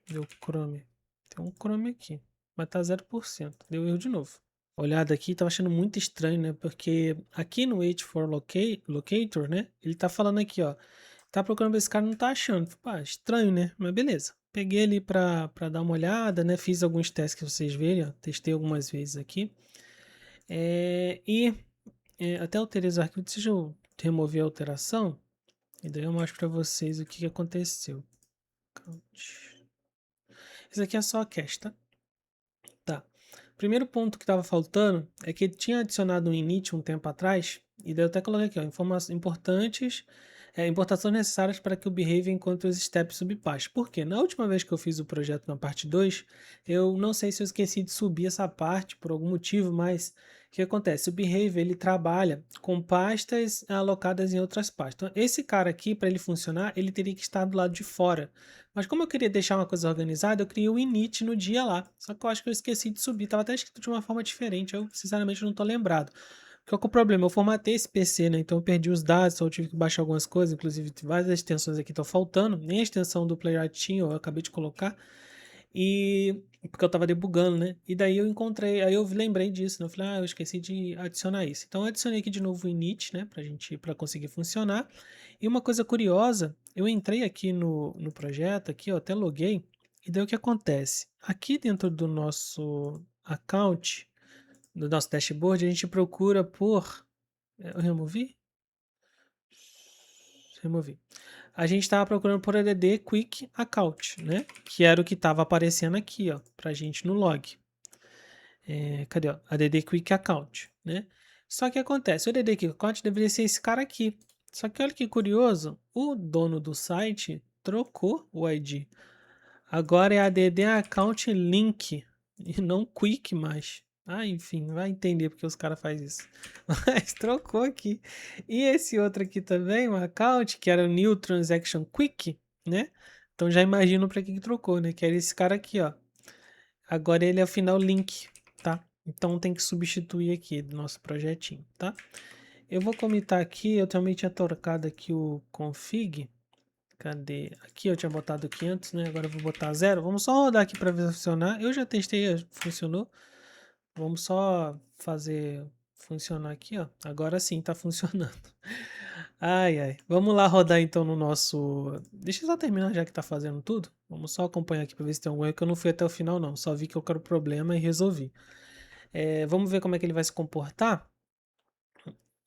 Deu Chrome. Tem um Chrome aqui. Mas tá 0%. Deu erro de novo. Olhada aqui, tava achando muito estranho, né? Porque aqui no H4Locator, né? Ele tá falando aqui, ó. Tá procurando esse cara, não tá achando. Pá, estranho, né? Mas beleza. Peguei ele pra dar uma olhada, né? Fiz alguns testes que vocês verem, ó. Testei algumas vezes aqui. Até alterei os arquivos. Deixa eu remover a alteração. E daí eu mostro pra vocês o que aconteceu. Isso aqui é só a cache, tá? Tá. Primeiro ponto que estava faltando é que ele tinha adicionado um init um tempo atrás, e daí eu até coloquei aqui, ó, informações importantes, importações necessárias para que o Behave encontre os steps subpastas. Por quê? Na última vez que eu fiz o projeto na parte 2, eu não sei se eu esqueci de subir essa parte por algum motivo, mas o que acontece? O Behave ele trabalha com pastas alocadas em outras pastas. Então, esse cara aqui, para ele funcionar, ele teria que estar do lado de fora. Mas como eu queria deixar uma coisa organizada, eu criei o init no dia lá. Só que eu acho que eu esqueci de subir. Tava até escrito de uma forma diferente. Eu, sinceramente, não tô lembrado. Qual que é o problema? Eu formatei esse PC, né? Então eu perdi os dados, então eu tive que baixar algumas coisas. Inclusive, várias extensões aqui estão faltando. Nem a extensão do Playwright tinha, eu acabei de colocar. E porque eu tava debugando, né? E daí eu encontrei, aí eu lembrei disso, né? Eu falei, eu esqueci de adicionar isso. Então eu adicionei aqui de novo o init, né? Para conseguir funcionar. E uma coisa curiosa, eu entrei aqui no projeto, aqui, ó, até loguei. E daí o que acontece? Aqui dentro do nosso account, do nosso dashboard, a gente procura por. Eu removi? Removi. A gente estava procurando por ADD Quick Account, né? Que era o que estava aparecendo aqui, ó, pra gente no log. Cadê? Ó? ADD Quick Account, né? Só que acontece, o ADD Quick Account deveria ser esse cara aqui. Só que olha que curioso, o dono do site trocou o ID. Agora é ADD Account Link e não Quick mais. Ah, enfim, vai entender porque os caras fazem isso. Mas trocou aqui. E esse outro aqui também, um account, que era o New Transaction Quick, né? Então já imagino para que trocou, né? Que era esse cara aqui, ó. Agora ele é o final link, tá? Então tem que substituir aqui do nosso projetinho, tá? Eu vou comitar aqui, eu também tinha trocado aqui o config. Cadê? Aqui eu tinha botado 500, né? Agora eu vou botar 0. Vamos só rodar aqui para ver se funcionar. Eu já testei, funcionou. Vamos só fazer funcionar aqui, ó. Agora sim tá funcionando. Ai. Vamos lá rodar então no nosso. Deixa eu só terminar já que tá fazendo tudo. Vamos só acompanhar aqui para ver se tem algum erro, que eu não fui até o final, não. Só vi que eu quero problema e resolvi. Vamos ver como é que ele vai se comportar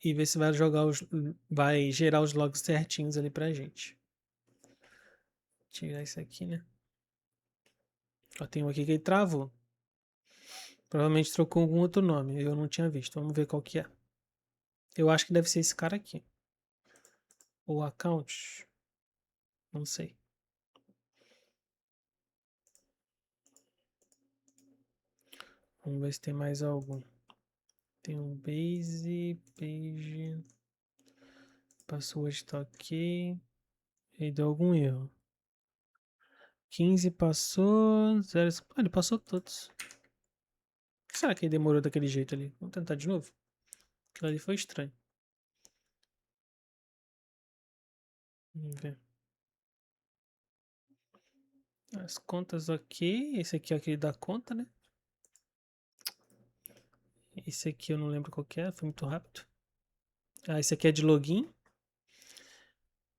e ver se vai jogar vai gerar os logs certinhos ali pra gente. Tirar isso aqui, né? Ó, tem um aqui que ele travou. Provavelmente trocou algum outro nome, eu não tinha visto. Vamos ver qual que é. Eu acho que deve ser esse cara aqui. O account. Não sei. Vamos ver se tem mais algum. Tem um base, page. Password tá ok. E deu algum erro. 15 passou. 0. Ah, ele passou todos. Por que será que ele demorou daquele jeito ali? Vamos tentar de novo. Aquilo ali foi estranho. Vamos ver. As contas ok. Esse aqui é aquele da conta, né? Esse aqui eu não lembro qual que é. Foi muito rápido. Ah, esse aqui é de login.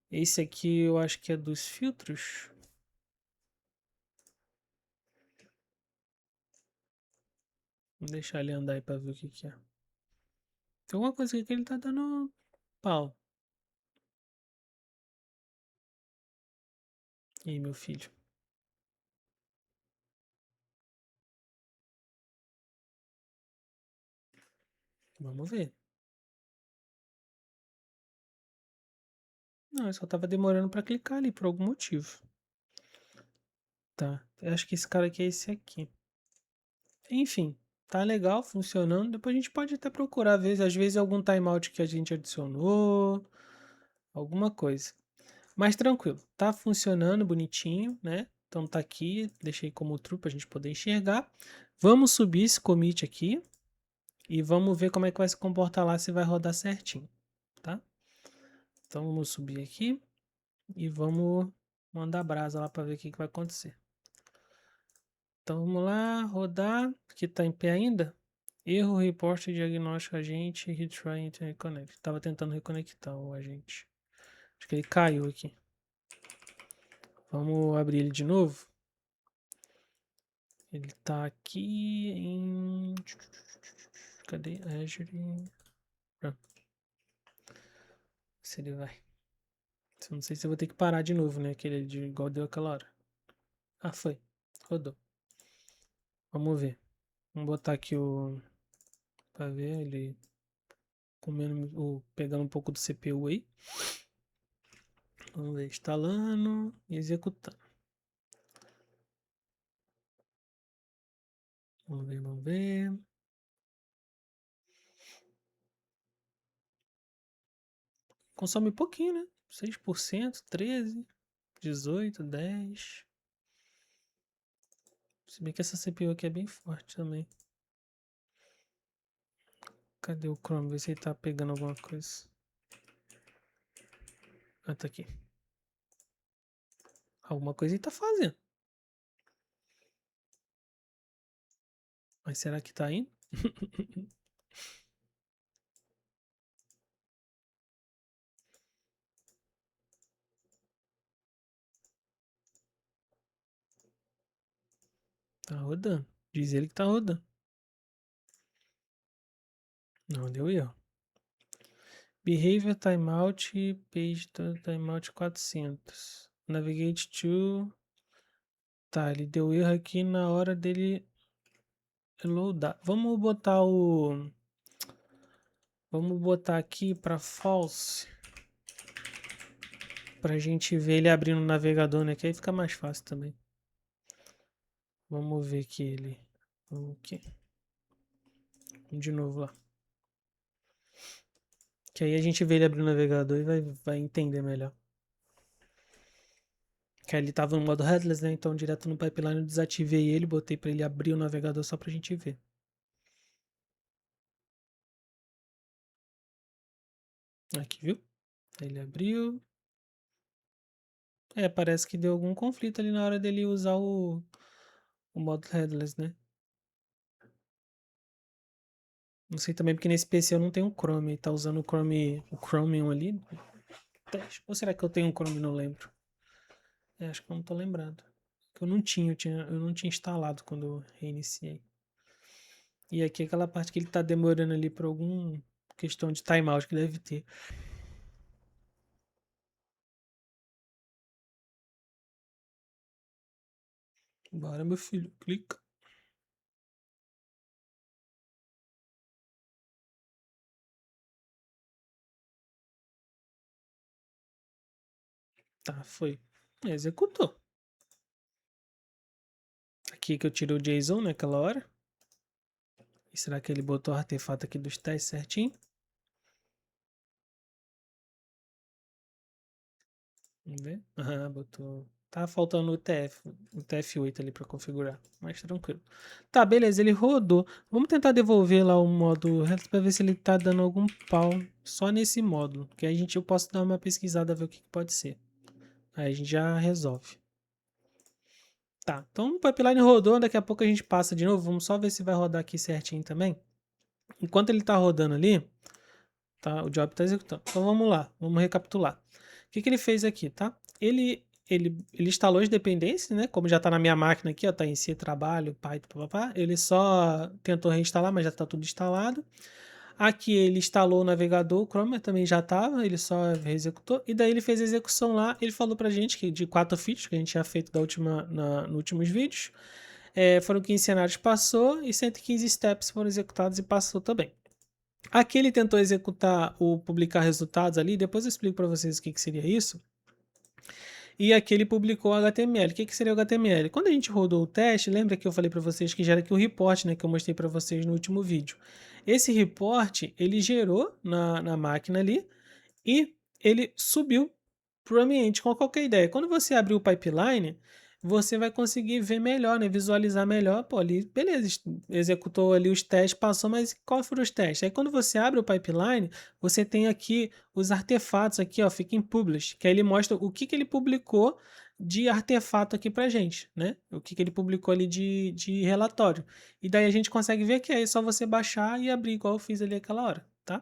Esse aqui eu acho que é dos filtros. Vou deixar ele andar aí pra ver o que que é. Tem alguma coisa aqui que ele tá dando pau. E aí, meu filho? Vamos ver. Não, eu só tava demorando pra clicar ali por algum motivo. Tá, eu acho que esse cara aqui é esse aqui. Enfim, tá legal, funcionando. Depois a gente pode até procurar, às vezes algum timeout que a gente adicionou, alguma coisa. Mas tranquilo, tá funcionando bonitinho, né? Então tá aqui, deixei como true pra gente poder enxergar. Vamos subir esse commit aqui e vamos ver como é que vai se comportar lá, se vai rodar certinho, tá? Então vamos subir aqui e vamos mandar brasa lá para ver o que vai acontecer. Então vamos lá, rodar, que tá em pé ainda. Erro, report, diagnóstico, agente, retry, reconnect. Tava tentando reconectar o agente. Acho que ele caiu aqui. Vamos abrir ele de novo. Ele tá aqui em... Cadê? Azure. Pronto. Se ele vai. Não sei se eu vou ter que parar de novo, né? Aquele de igual deu aquela hora. Ah, foi. Rodou. Vamos ver. Vamos botar aqui o... Pra ver ele comendo, pegando um pouco do CPU aí. Vamos ver. Instalando e executando. Vamos ver, vamos ver. Consome pouquinho, né? 6%, 13%, 18%, 10%. Se bem que essa CPU aqui é bem forte também. Cadê o Chrome? Ver se ele tá pegando alguma coisa. Ah, tá aqui. Alguma coisa ele tá fazendo. Mas será que tá indo? Tá rodando. Diz ele que tá rodando. Não, deu erro. Behavior timeout, page timeout 400. Navigate to... Tá, ele deu erro aqui na hora dele loadar. Vamos botar o... Vamos botar aqui para false. Pra gente ver ele abrindo o navegador, né? Que aí fica mais fácil também. Vamos ver que ele... Ok. De novo lá. Que aí a gente vê ele abrir o navegador e vai entender melhor. Que aí ele tava no modo headless, né? Então direto no pipeline eu desativei ele, botei pra ele abrir o navegador só pra gente ver. Aqui, viu? Ele abriu. É, parece que deu algum conflito ali na hora dele usar o modo headless, né? Não sei também porque nesse PC eu não tenho Chrome. Ele tá usando o Chromium ali. Ou será que eu tenho um Chrome e não lembro? É, acho que eu não tô lembrado. Eu não tinha, eu não tinha instalado quando eu reiniciei. E aqui é aquela parte que ele tá demorando ali por alguma questão de timeout que deve ter. Bora, meu filho, clica. Tá, foi. Executou. Aqui que eu tirei o JSON naquela hora. E será que ele botou o artefato aqui dos testes certinho? Vamos ver. Ah, botou. Tá faltando o TF8 ali para configurar, mas tranquilo. Tá, beleza, ele rodou. Vamos tentar devolver lá o modo reto para ver se ele tá dando algum pau só nesse módulo, que aí eu posso dar uma pesquisada ver o que pode ser. Aí a gente já resolve. Tá, então o pipeline rodou, daqui a pouco a gente passa de novo. Vamos só ver se vai rodar aqui certinho também. Enquanto ele tá rodando ali, tá? O job tá executando. Então vamos lá, vamos recapitular. O que ele fez aqui, tá? Ele instalou as dependências, né? Como já tá na minha máquina aqui, ó, tá em C, trabalho, Python, papapá. Ele só tentou reinstalar, mas já tá tudo instalado. Aqui ele instalou o navegador, o Chrome também já estava, ele só executou. E daí ele fez a execução lá. Ele falou pra gente que de 4 features que a gente tinha feito nos últimos vídeos, foram 15 cenários, passou, e 115 steps foram executados e passou também. Aqui ele tentou executar o publicar resultados ali, depois eu explico para vocês o que seria isso. E aqui ele publicou HTML. O que seria o HTML? Quando a gente rodou o teste, lembra que eu falei para vocês que gera aqui o report, né, que eu mostrei para vocês no último vídeo. Esse report, ele gerou na máquina ali e ele subiu para o ambiente com qualquer ideia. Quando você abrir o pipeline, você vai conseguir ver melhor, né? Visualizar melhor. Pô, ali, beleza, executou ali os testes, passou, mas qual foram os testes? Aí quando você abre o pipeline, você tem aqui os artefatos aqui, ó, fica em publish, que aí ele mostra o que ele publicou de artefato aqui pra gente, né? O que ele publicou ali de relatório. E daí a gente consegue ver que é só você baixar e abrir, igual eu fiz ali aquela hora, tá?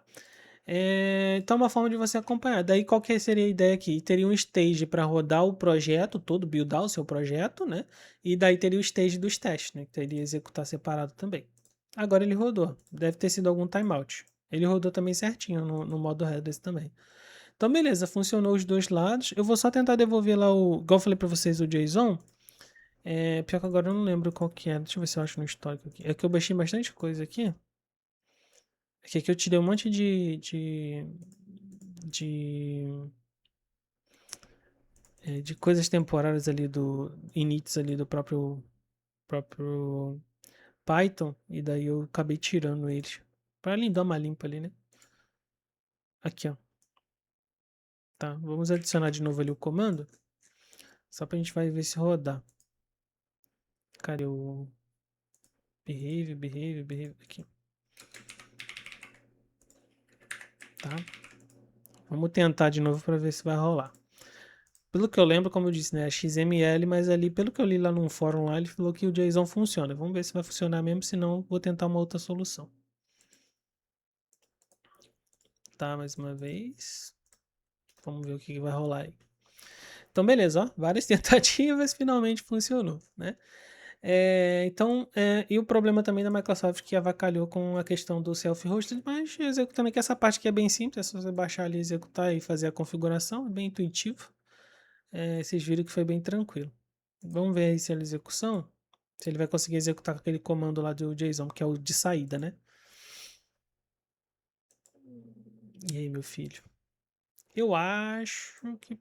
Então, é uma forma de você acompanhar. Daí, qual que seria a ideia aqui? Teria um stage para rodar o projeto todo, buildar o seu projeto, né? E daí teria o stage dos testes, né? Que teria executar separado também. Agora ele rodou. Deve ter sido algum timeout. Ele rodou também certinho no modo headless também. Então, beleza, funcionou os dois lados. Eu vou só tentar devolver lá o. Igual eu falei para vocês, o JSON. Pior que agora eu não lembro qual que é. Deixa eu ver se eu acho no histórico aqui. É que eu baixei bastante coisa aqui. É que aqui eu tirei um monte de, de coisas temporárias ali do inits ali do próprio Python, e daí eu acabei tirando eles para dar uma limpa ali, né? Aqui, ó. Tá, vamos adicionar de novo ali o comando, só pra gente vai ver se rodar. Cadê o behave aqui, tá? Vamos tentar de novo para ver se vai rolar. Pelo que eu lembro, como eu disse, né, é XML, mas ali, pelo que eu li lá num fórum lá, ele falou que o JSON funciona. Vamos ver se vai funcionar mesmo, senão vou tentar uma outra solução. Tá, mais uma vez. Vamos ver o que vai rolar aí. Então, beleza, ó, várias tentativas, finalmente funcionou, né? E o problema também da Microsoft que avacalhou com a questão do self-hosted, mas executando aqui essa parte que é bem simples, é só você baixar ali, executar e fazer a configuração, é bem intuitivo. Vocês viram que foi bem tranquilo. Vamos ver aí se a execução, se ele vai conseguir executar aquele comando lá do JSON, que é o de saída, né? E aí, meu filho? Eu acho que,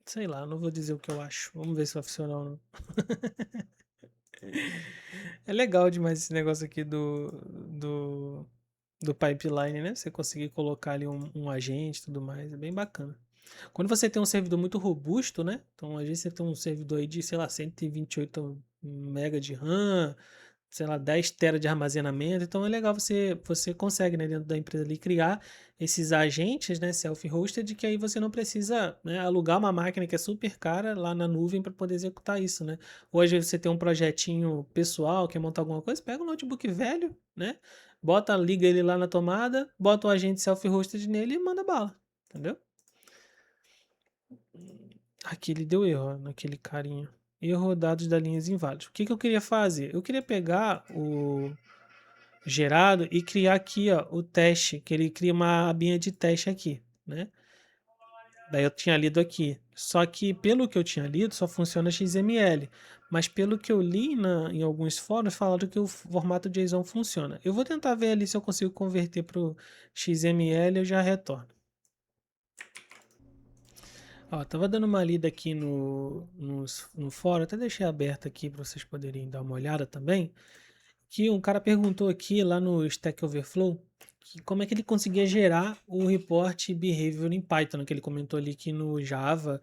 sei lá, não vou dizer o que eu acho. Vamos ver se vai funcionar ou não. É legal demais esse negócio aqui do pipeline, né? Você conseguir colocar ali um agente e tudo mais, é bem bacana. Quando você tem um servidor muito robusto, né? Então, às vezes você tem um servidor aí de, sei lá, 128 MB de RAM, sei lá, 10 TB de armazenamento. Então é legal você consegue, né, dentro da empresa ali, criar esses agentes, né, self-hosted, que aí você não precisa, né, alugar uma máquina que é super cara lá na nuvem para poder executar isso, né? Ou às vezes você tem um projetinho pessoal, quer montar alguma coisa, pega um notebook velho, né? Liga ele lá na tomada, bota o agente self-hosted nele e manda bala, entendeu? Aqui ele deu erro, ó, naquele carinha. Erro dados da linhas inválidos. O que eu queria fazer? Eu queria pegar o gerado e criar aqui, ó, o teste, que ele cria uma abinha de teste aqui, né? Daí eu tinha lido aqui. Só que pelo que eu tinha lido, só funciona XML. Mas pelo que eu li em alguns fóruns, falaram que o formato JSON funciona. Eu vou tentar ver ali se eu consigo converter para o XML e eu já retorno. Ó, tava dando uma lida aqui no fórum, até deixei aberto aqui para vocês poderem dar uma olhada também, que um cara perguntou aqui lá no Stack Overflow que como é que ele conseguia gerar o report behavior em Python, que ele comentou ali que no Java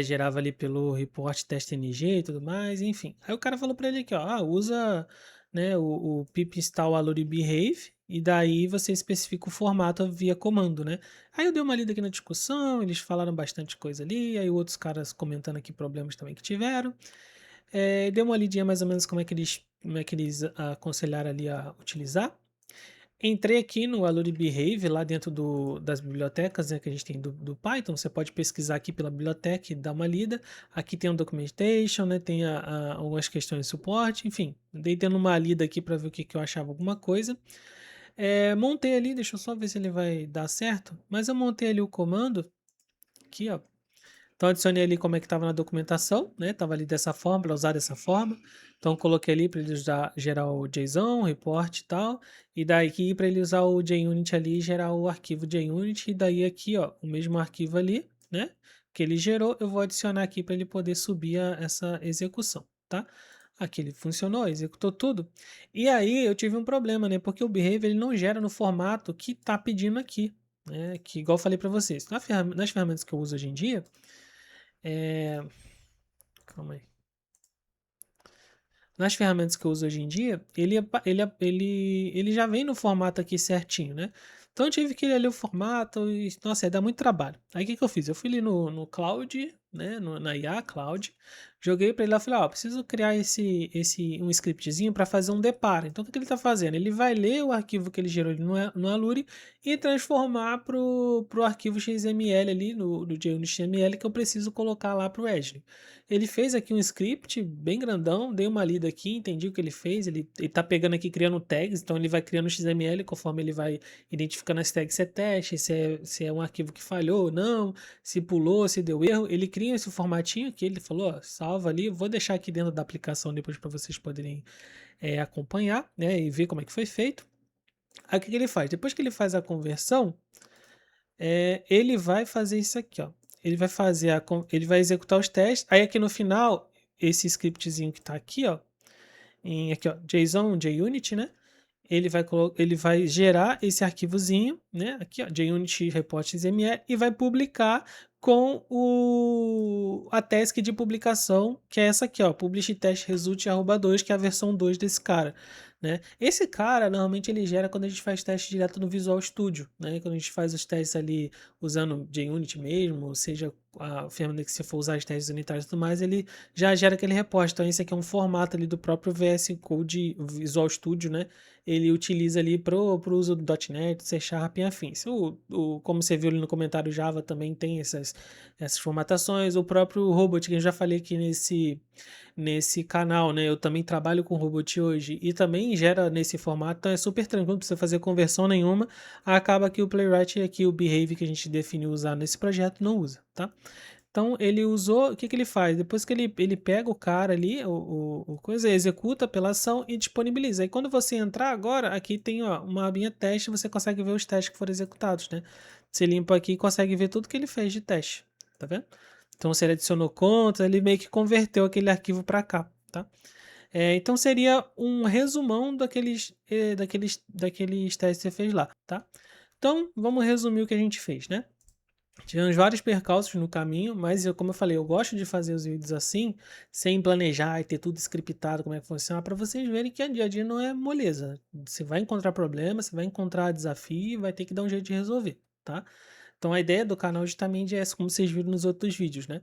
gerava ali pelo report testng e tudo mais, enfim. Aí o cara falou para ele aqui, ó, usa, né, o pip install alloy behave e daí você especifica o formato via comando, né? Aí eu dei uma lida aqui na discussão, eles falaram bastante coisa ali, aí outros caras comentando aqui problemas também que tiveram. Dei uma lidinha mais ou menos como é que eles aconselharam ali a utilizar. Entrei aqui no Aluri Behave, lá dentro das bibliotecas, né, que a gente tem do Python. Você pode pesquisar aqui pela biblioteca e dar uma lida. Aqui tem o documentation, né, tem algumas questões de suporte, enfim. Dei dando uma lida aqui para ver o que, que eu achava alguma coisa. Montei ali, deixa eu só ver se ele vai dar certo. Mas eu montei ali o comando, aqui ó, então adicionei ali como é que estava na documentação, né? Tava ali dessa forma, para usar dessa forma. Então coloquei ali para ele gerar o JSON, report e tal. E daí para ele usar o JUnit ali e gerar o arquivo JUnit. E daí aqui, ó, o mesmo arquivo ali, né? Que ele gerou, eu vou adicionar aqui para ele poder subir essa execução, tá? Aqui ele funcionou, executou tudo. E aí eu tive um problema, né? Porque o behavior ele não gera no formato que tá pedindo aqui, né? Que igual eu falei para vocês, nas ferramentas que eu uso hoje em dia, é... Calma aí. Nas ferramentas que eu uso hoje em dia, ele já vem no formato aqui certinho, né? Então eu tive que ler ali o formato e, nossa, dá muito trabalho. Aí o que, que eu fiz? Eu fui ali no Cloud, né? Na IA Cloud, joguei para ele lá e falei, ó, preciso criar um scriptzinho para fazer um deparo. Então o que, que ele está fazendo? Ele vai ler o arquivo que ele gerou ali no Aluri e transformar pro arquivo XML ali, no JUnit XML, que eu preciso colocar lá pro Azure. Ele fez aqui um script bem grandão, dei uma lida aqui, entendi o que ele fez. Ele tá pegando aqui, criando tags, então ele vai criando XML conforme ele vai identificando as tags se é teste, se é um arquivo que falhou ou não, se pulou, se deu erro. Ele cria esse formatinho que ele falou, ó, salva ali, vou deixar aqui dentro da aplicação depois para vocês poderem acompanhar, né, e ver como é que foi feito. Aí o que, que ele faz? Depois que ele faz a conversão, ele vai fazer isso aqui, ó. Ele vai executar os testes. Aí aqui no final, esse scriptzinho que está aqui, ó, aqui, ó, JSON, JUnit, né? Ele vai gerar esse arquivozinho, né? Aqui, ó, JUnit report XML e vai publicar com a task de publicação, que é essa aqui, ó, publish test result @2, que é a versão 2 desse cara, né? Esse cara, normalmente ele gera quando a gente faz teste direto no Visual Studio, né? Quando a gente faz os testes ali usando JUnit mesmo, ou seja, a ferramenta que você for usar os testes unitários e tudo mais, ele já gera aquele report. Então esse aqui é um formato ali do próprio VS Code Visual Studio, né? Ele utiliza ali pro uso do .NET, C Sharp e afins. Como você viu ali no comentário, Java também tem essas formatações. O próprio Robot, que eu já falei aqui nesse canal, né? Eu também trabalho com Robot hoje e também gera nesse formato, então é super tranquilo, não precisa fazer conversão nenhuma. Acaba que o Playwright e aqui o Behave que a gente definiu usar nesse projeto não usa, tá? Então ele usou, o que, que ele faz? Depois que ele pega o cara ali, o coisa, executa pela ação e disponibiliza. Aí quando você entrar agora, aqui tem ó, uma abinha teste, você consegue ver os testes que foram executados, né? Você limpa aqui e consegue ver tudo que ele fez de teste, tá vendo? Então se ele adicionou contas, ele meio que converteu aquele arquivo para cá, tá? Então seria um resumão daqueles testes que você fez lá, tá? Então vamos resumir o que a gente fez, né? Tivemos vários percalços no caminho, mas como eu falei, eu gosto de fazer os vídeos assim, sem planejar e ter tudo scriptado, como é que funciona, para vocês verem que a dia a dia não é moleza. Você vai encontrar problema, você vai encontrar desafio e vai ter que dar um jeito de resolver, tá? Então a ideia do canal justamente é essa, como vocês viram nos outros vídeos, né?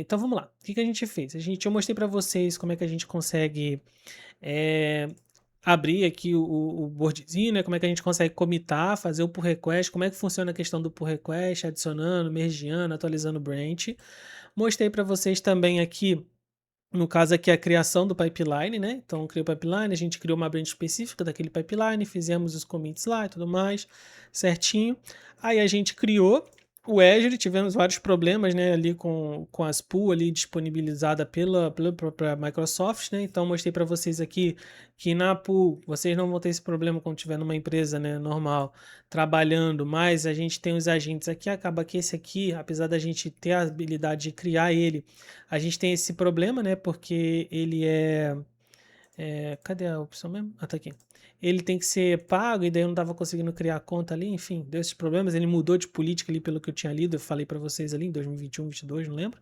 Então vamos lá. O que a gente fez? Eu mostrei para vocês como é que a gente consegue é, abrir aqui o boardzinho, né? Como é que a gente consegue comitar, fazer o pull request, como é que funciona a questão do pull request, adicionando, mergeando, atualizando o branch. Mostrei para vocês também aqui, no caso aqui, a criação do pipeline, né? Então, criou o pipeline, a gente criou uma branch específica daquele pipeline, fizemos os commits lá e tudo mais, certinho. Aí a gente criou O Azure tivemos vários problemas, né, ali com as pool ali disponibilizada pela própria Microsoft, né? Então mostrei para vocês aqui que na pool vocês não vão ter esse problema quando tiver numa empresa, né, normal trabalhando, mas a gente tem os agentes aqui, acaba que esse aqui, apesar da gente ter a habilidade de criar ele, a gente tem esse problema, né, porque ele cadê a opção mesmo? Ah, tá aqui. Ele tem que ser pago e daí eu não estava conseguindo criar a conta ali, enfim, deu esses problemas. Ele mudou de política ali pelo que eu tinha lido, eu falei para vocês ali em 2021, 22, não lembro.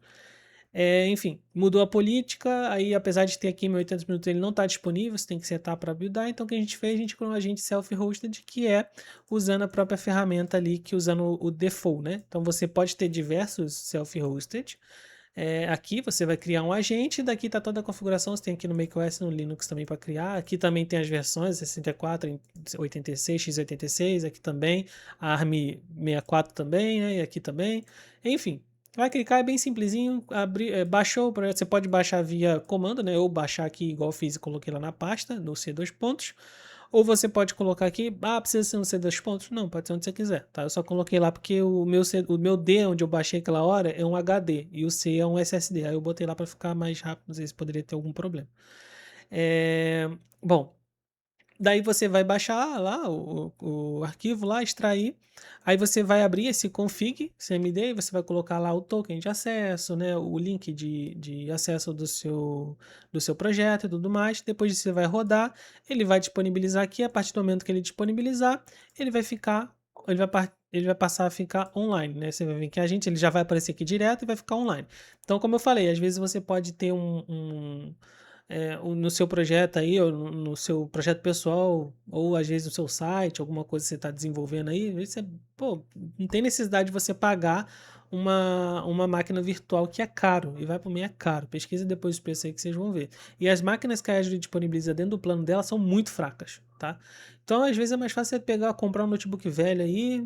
Enfim, mudou a política, aí apesar de ter aqui 1080 minutos, ele não está disponível, você tem que setar para buildar. Então o que a gente fez? A gente criou um agente self-hosted, que é usando a própria ferramenta ali, que usando o default, né? Então você pode ter diversos self-hosted. Aqui você vai criar um agente, daqui está toda a configuração, você tem aqui no macOS, no Linux também para criar, aqui também tem as versões 64, 86, x86, aqui também, a ARM64 também, né, e aqui também, enfim, vai clicar, é bem simplesinho, baixou, você pode baixar via comando, né, ou baixar aqui igual eu fiz e coloquei lá na pasta, no C2 pontos, ou você pode colocar aqui, precisa ser um C2 pontos? Não, pode ser onde você quiser, tá? Eu só coloquei lá porque o meu D, onde eu baixei aquela hora, é um HD e o C é um SSD. Aí eu botei lá para ficar mais rápido, não sei se poderia ter algum problema. Bom, daí você vai baixar lá o arquivo lá, extrair. Aí você vai abrir esse config CMD e você vai colocar lá o token de acesso, né, o link de acesso do seu projeto e tudo mais. Depois você vai rodar, ele vai disponibilizar aqui. A partir do momento que ele disponibilizar, ele vai ficar, ele vai passar a ficar online, né? Você vai ver que a gente, ele já vai aparecer aqui direto e vai ficar online. Então, como eu falei, às vezes você pode ter no seu projeto aí, ou no seu projeto pessoal, ou às vezes no seu site, alguma coisa que você está desenvolvendo aí, às vezes você, pô, não tem necessidade de você pagar uma máquina virtual que é caro, e vai por meio é caro. Pesquisa depois os preços aí que vocês vão ver. E as máquinas que a Azure disponibiliza dentro do plano dela são muito fracas, tá? Então, às vezes é mais fácil você pegar, comprar um notebook velho aí,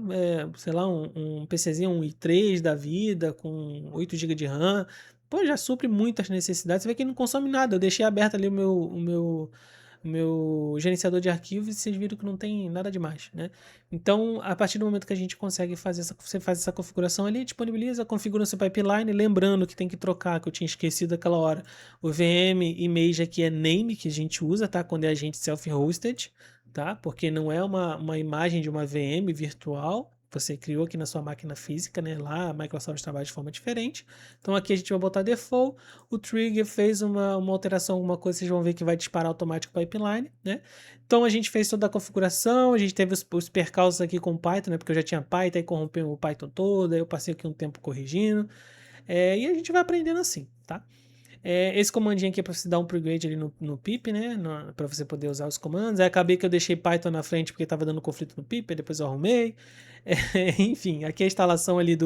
sei lá, um PCzinho, um i3 da vida, com 8 GB de RAM, pô, já supre muitas necessidades. Você vê que não consome nada. Eu deixei aberto ali o meu gerenciador de arquivos e vocês viram que não tem nada demais, né? Então, a partir do momento que a gente consegue fazer você faz essa configuração ali, disponibiliza, configura o seu pipeline, lembrando que tem que trocar, que eu tinha esquecido aquela hora, o VM image aqui é name, que a gente usa, tá? Quando é agente self-hosted, tá? Porque não é uma imagem de uma VM virtual, você criou aqui na sua máquina física, né? Lá a Microsoft trabalha de forma diferente. Então aqui a gente vai botar default. O trigger fez uma alteração, alguma coisa, vocês vão ver que vai disparar automático o pipeline, né? Então a gente fez toda a configuração, a gente teve os percalços aqui com o Python, né? Porque eu já tinha Python, aí corrompeu o Python todo, aí eu passei aqui um tempo corrigindo. E a gente vai aprendendo assim, tá? Esse comandinho aqui é para você dar um upgrade ali no pip, né? Para você poder usar os comandos. Aí acabei que eu deixei Python na frente porque estava dando conflito no pip, aí depois eu arrumei. Enfim, aqui é a instalação ali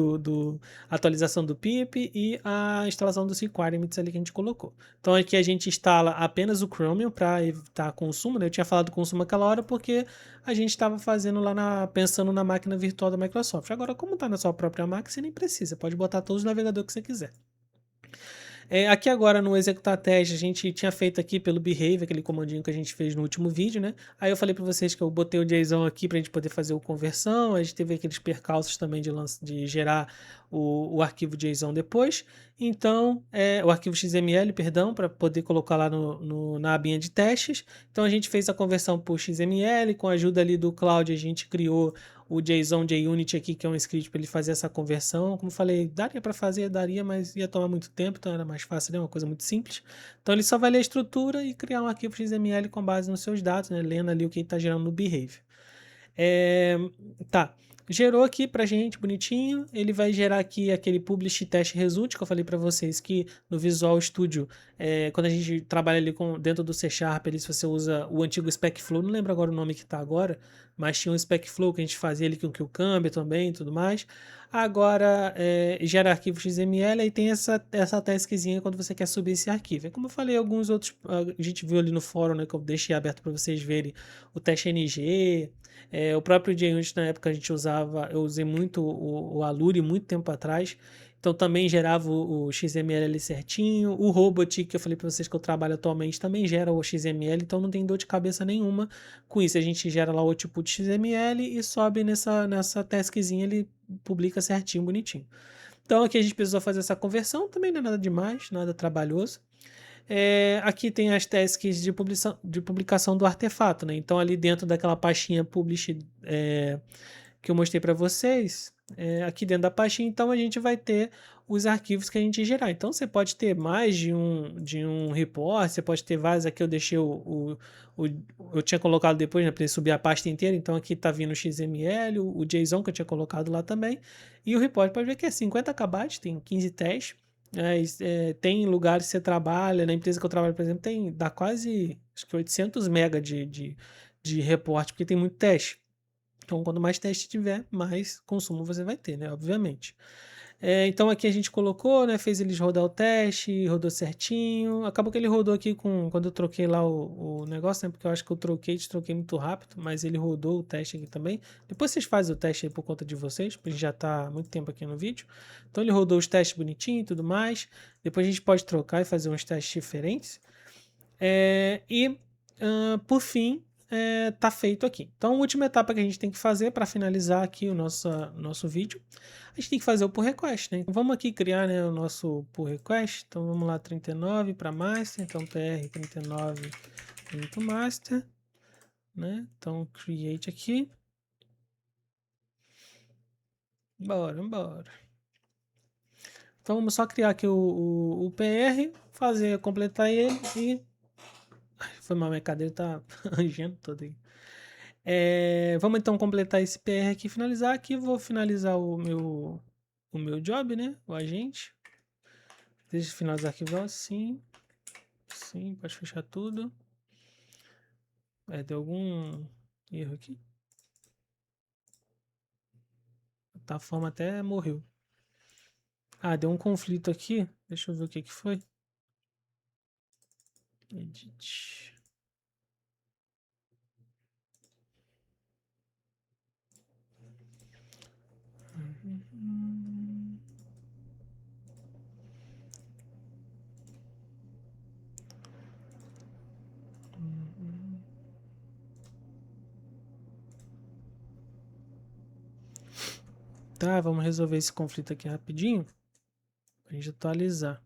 atualização do pip e a instalação dos requirements ali que a gente colocou. Então aqui a gente instala apenas o Chromium para evitar consumo, né? Eu tinha falado consumo aquela hora porque a gente estava fazendo lá pensando na máquina virtual da Microsoft. Agora, como está na sua própria máquina, você nem precisa, pode botar todos os navegadores que você quiser. Aqui agora no executar teste, a gente tinha feito aqui pelo Behave, aquele comandinho que a gente fez no último vídeo, né? Aí eu falei para vocês que eu botei o JSON aqui para a gente poder fazer o conversão, a gente teve aqueles percalços também de gerar o arquivo JSON depois. Então, o arquivo XML, perdão, para poder colocar lá na abinha de testes. Então a gente fez a conversão por XML, com a ajuda ali do Cloud a gente criou o JSON JUnit aqui, que é um script para ele fazer essa conversão. Como falei, daria para fazer, daria, mas ia tomar muito tempo, então era mais fácil, é uma coisa muito simples. Então ele só vai ler a estrutura e criar um arquivo XML com base nos seus dados, né, lendo ali o que ele está gerando no Behave. Tá, gerou aqui pra gente bonitinho, ele vai gerar aqui aquele publish test result que eu falei para vocês que no Visual Studio, quando a gente trabalha ali dentro do C Sharp, ali, se você usa o antigo SpecFlow, não lembro agora o nome que tá agora, mas tinha um SpecFlow que a gente fazia ali com o Cucumber também e tudo mais. Agora, gera arquivo XML, aí tem essa taskzinha quando você quer subir esse arquivo. É como eu falei, alguns outros, a gente viu ali no fórum, né, que eu deixei aberto para vocês verem, o teste NG, o próprio JUnit na época a gente usava, eu usei muito o Aluri muito tempo atrás, Então também gerava o XML ali certinho. O Robot, que eu falei para vocês que eu trabalho atualmente, também gera o XML, então não tem dor de cabeça nenhuma com isso. A gente gera lá o output XML e sobe nessa taskzinha, ele publica certinho, bonitinho. Então aqui a gente precisou fazer essa conversão, também não é nada demais, nada trabalhoso. Aqui tem as tasks de publicação do artefato, né? Então ali dentro daquela pastinha publish que eu mostrei para vocês, aqui dentro da pastinha, então a gente vai ter os arquivos que a gente gerar. Então você pode ter mais de um report, você pode ter vários. Aqui eu deixei eu tinha colocado depois, né, para ele subir a pasta inteira. Então aqui está vindo o XML, o JSON que eu tinha colocado lá também. E o report pode ver que é 50 KB, tem 15 testes. Tem lugares que você trabalha, na empresa que eu trabalho, por exemplo, dá quase acho que 800 MB de reporte, porque tem muito teste. Então, quanto mais teste tiver, mais consumo você vai ter, né? Obviamente. Então, aqui a gente colocou, né? Fez eles rodar o teste, rodou certinho. Acabou que ele rodou aqui quando eu troquei lá o negócio, né? Porque eu acho que eu troquei muito rápido, mas ele rodou o teste aqui também. Depois vocês fazem o teste aí por conta de vocês, porque já tá há muito tempo aqui no vídeo. Então, ele rodou os testes bonitinho e tudo mais. Depois a gente pode trocar e fazer uns testes diferentes. Por fim, tá feito aqui. Então, a última etapa que a gente tem que fazer para finalizar aqui o nosso vídeo, a gente tem que fazer o pull request, né? Então, vamos aqui criar, né, o nosso pull request. Então, vamos lá, 39 para master. Então, tr39.master, né? Então, create aqui. Bora. Então, vamos só criar aqui o PR, completar ele e... Foi mal, minha cadeira tá rangendo toda aí. Vamos então completar esse PR aqui e finalizar. Aqui vou finalizar o meu job, né? O agente. Deixa eu finalizar aqui, sim. Sim, pode fechar tudo. Deu algum erro aqui. A plataforma até morreu. Deu um conflito aqui. Deixa eu ver o que foi. Edit. Tá, vamos resolver esse conflito aqui rapidinho. Pra gente atualizar.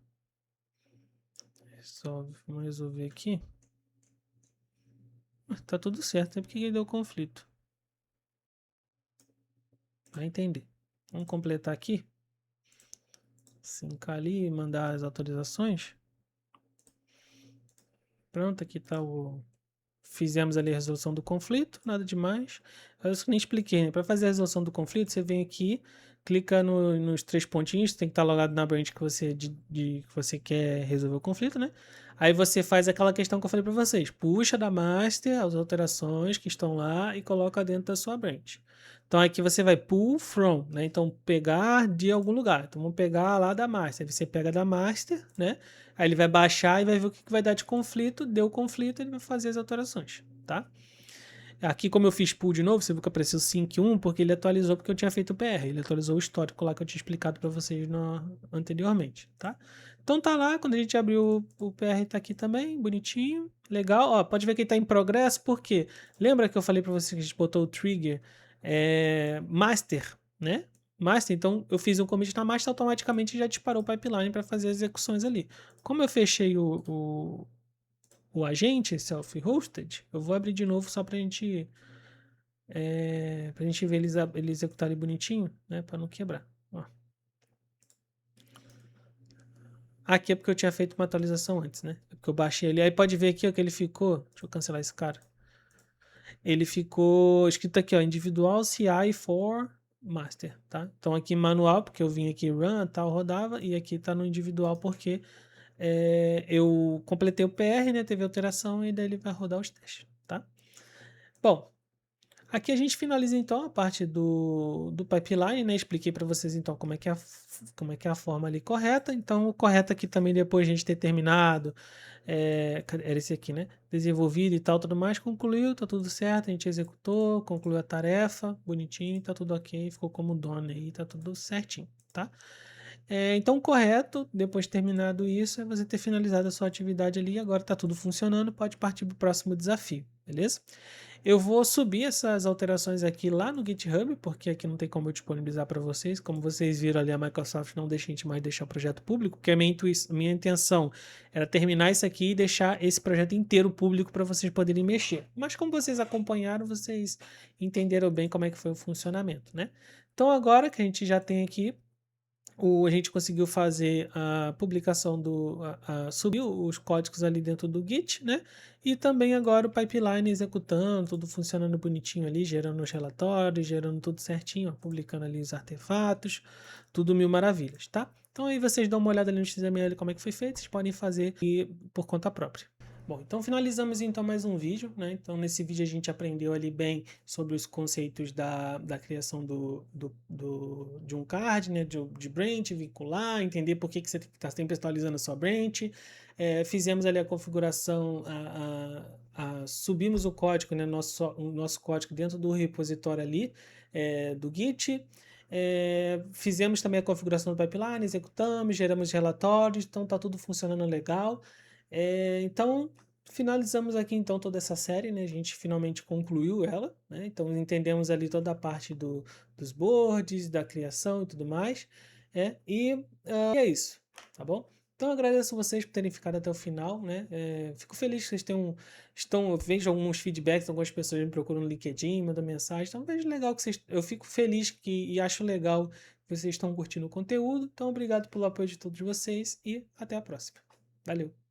Vamos resolver aqui. Tá tudo certo, é porque ele deu conflito. Vai entender. Vamos completar aqui. Sincar ali e mandar as atualizações. Pronto, aqui tá Fizemos ali a resolução do conflito, nada demais. Eu nem expliquei, né? Para fazer a resolução do conflito, você vem aqui, clica nos 3 pontinhos, tem que estar logado na branch que você quer resolver o conflito, né? Aí você faz aquela questão que eu falei para vocês. Puxa da master as alterações que estão lá e coloca dentro da sua branch. Então aqui você vai pull from, né? Então pegar de algum lugar. Então vamos pegar lá da master. Aí você pega da master, né? Aí ele vai baixar e vai ver o que vai dar de conflito. Deu conflito, ele vai fazer as alterações, tá? Aqui, como eu fiz pull de novo, você viu que apareceu sync 1, porque ele atualizou, porque eu tinha feito o PR. Ele atualizou o histórico lá que eu tinha explicado para vocês anteriormente, tá? Então tá lá, quando a gente abrir o PR tá aqui também, bonitinho, legal. Ó, pode ver que ele tá em progresso, porque lembra que eu falei para vocês que a gente botou o trigger master, né? Master, então eu fiz um commit na master, automaticamente já disparou o pipeline para fazer as execuções ali. Como eu fechei o agente self-hosted, eu vou abrir de novo só pra gente ver ele executarem bonitinho, né, para não quebrar. Ó. Aqui é porque eu tinha feito uma atualização antes, né? É porque eu baixei ele. Aí pode ver aqui ó, que ele ficou. Deixa eu cancelar esse cara. Ele ficou escrito aqui, ó, individual CI for master, tá? Então aqui manual, porque eu vim aqui run, tal, rodava, e aqui tá no individual porque eu completei o PR, né? Teve alteração e daí ele vai rodar os testes, tá? Bom, aqui a gente finaliza então a parte do pipeline, né? Expliquei para vocês então como é que é a forma ali correta. Então, o correto aqui também depois de a gente ter terminado, era esse aqui, né? Desenvolvido e tal, tudo mais, concluiu, tá tudo certo, a gente executou, concluiu a tarefa, bonitinho, tá tudo ok, ficou como done aí, tá tudo certinho, tá? Então, correto, depois de terminado isso, é você ter finalizado a sua atividade ali, agora está tudo funcionando, pode partir para o próximo desafio, beleza? Eu vou subir essas alterações aqui lá no GitHub, porque aqui não tem como eu disponibilizar para vocês. Como vocês viram ali, a Microsoft não deixa a gente mais deixar o projeto público, porque a minha intenção era terminar isso aqui e deixar esse projeto inteiro público para vocês poderem mexer. Mas como vocês acompanharam, vocês entenderam bem como é que foi o funcionamento, né? Então agora que a gente já tem aqui a gente conseguiu fazer a publicação subir os códigos ali dentro do Git, né? E também agora o pipeline executando, tudo funcionando bonitinho ali, gerando os relatórios, gerando tudo certinho, ó, publicando ali os artefatos, tudo mil maravilhas, tá? Então aí vocês dão uma olhada ali no XML como é que foi feito, vocês podem fazer por conta própria. Bom, então finalizamos então mais um vídeo, né? Então nesse vídeo a gente aprendeu ali bem sobre os conceitos da criação de um card, né? De branch, vincular, entender por que você está sempre atualizando a sua branch. Fizemos ali a configuração, subimos o código, né? O nosso código dentro do repositório ali do Git. Fizemos também a configuração do pipeline, executamos, geramos relatórios, então tá tudo funcionando legal. Então, finalizamos aqui então toda essa série, né? A gente finalmente concluiu ela, né? Então, entendemos ali toda a parte dos boards, da criação e tudo mais. E é isso, tá bom? Então, eu agradeço vocês por terem ficado até o final, né? Fico feliz que vocês eu vejo alguns feedbacks, algumas pessoas me procuram no LinkedIn, mandam mensagem. Então, vejo legal que eu fico feliz e acho legal que vocês estão curtindo o conteúdo. Então, obrigado pelo apoio de todos vocês e até a próxima. Valeu!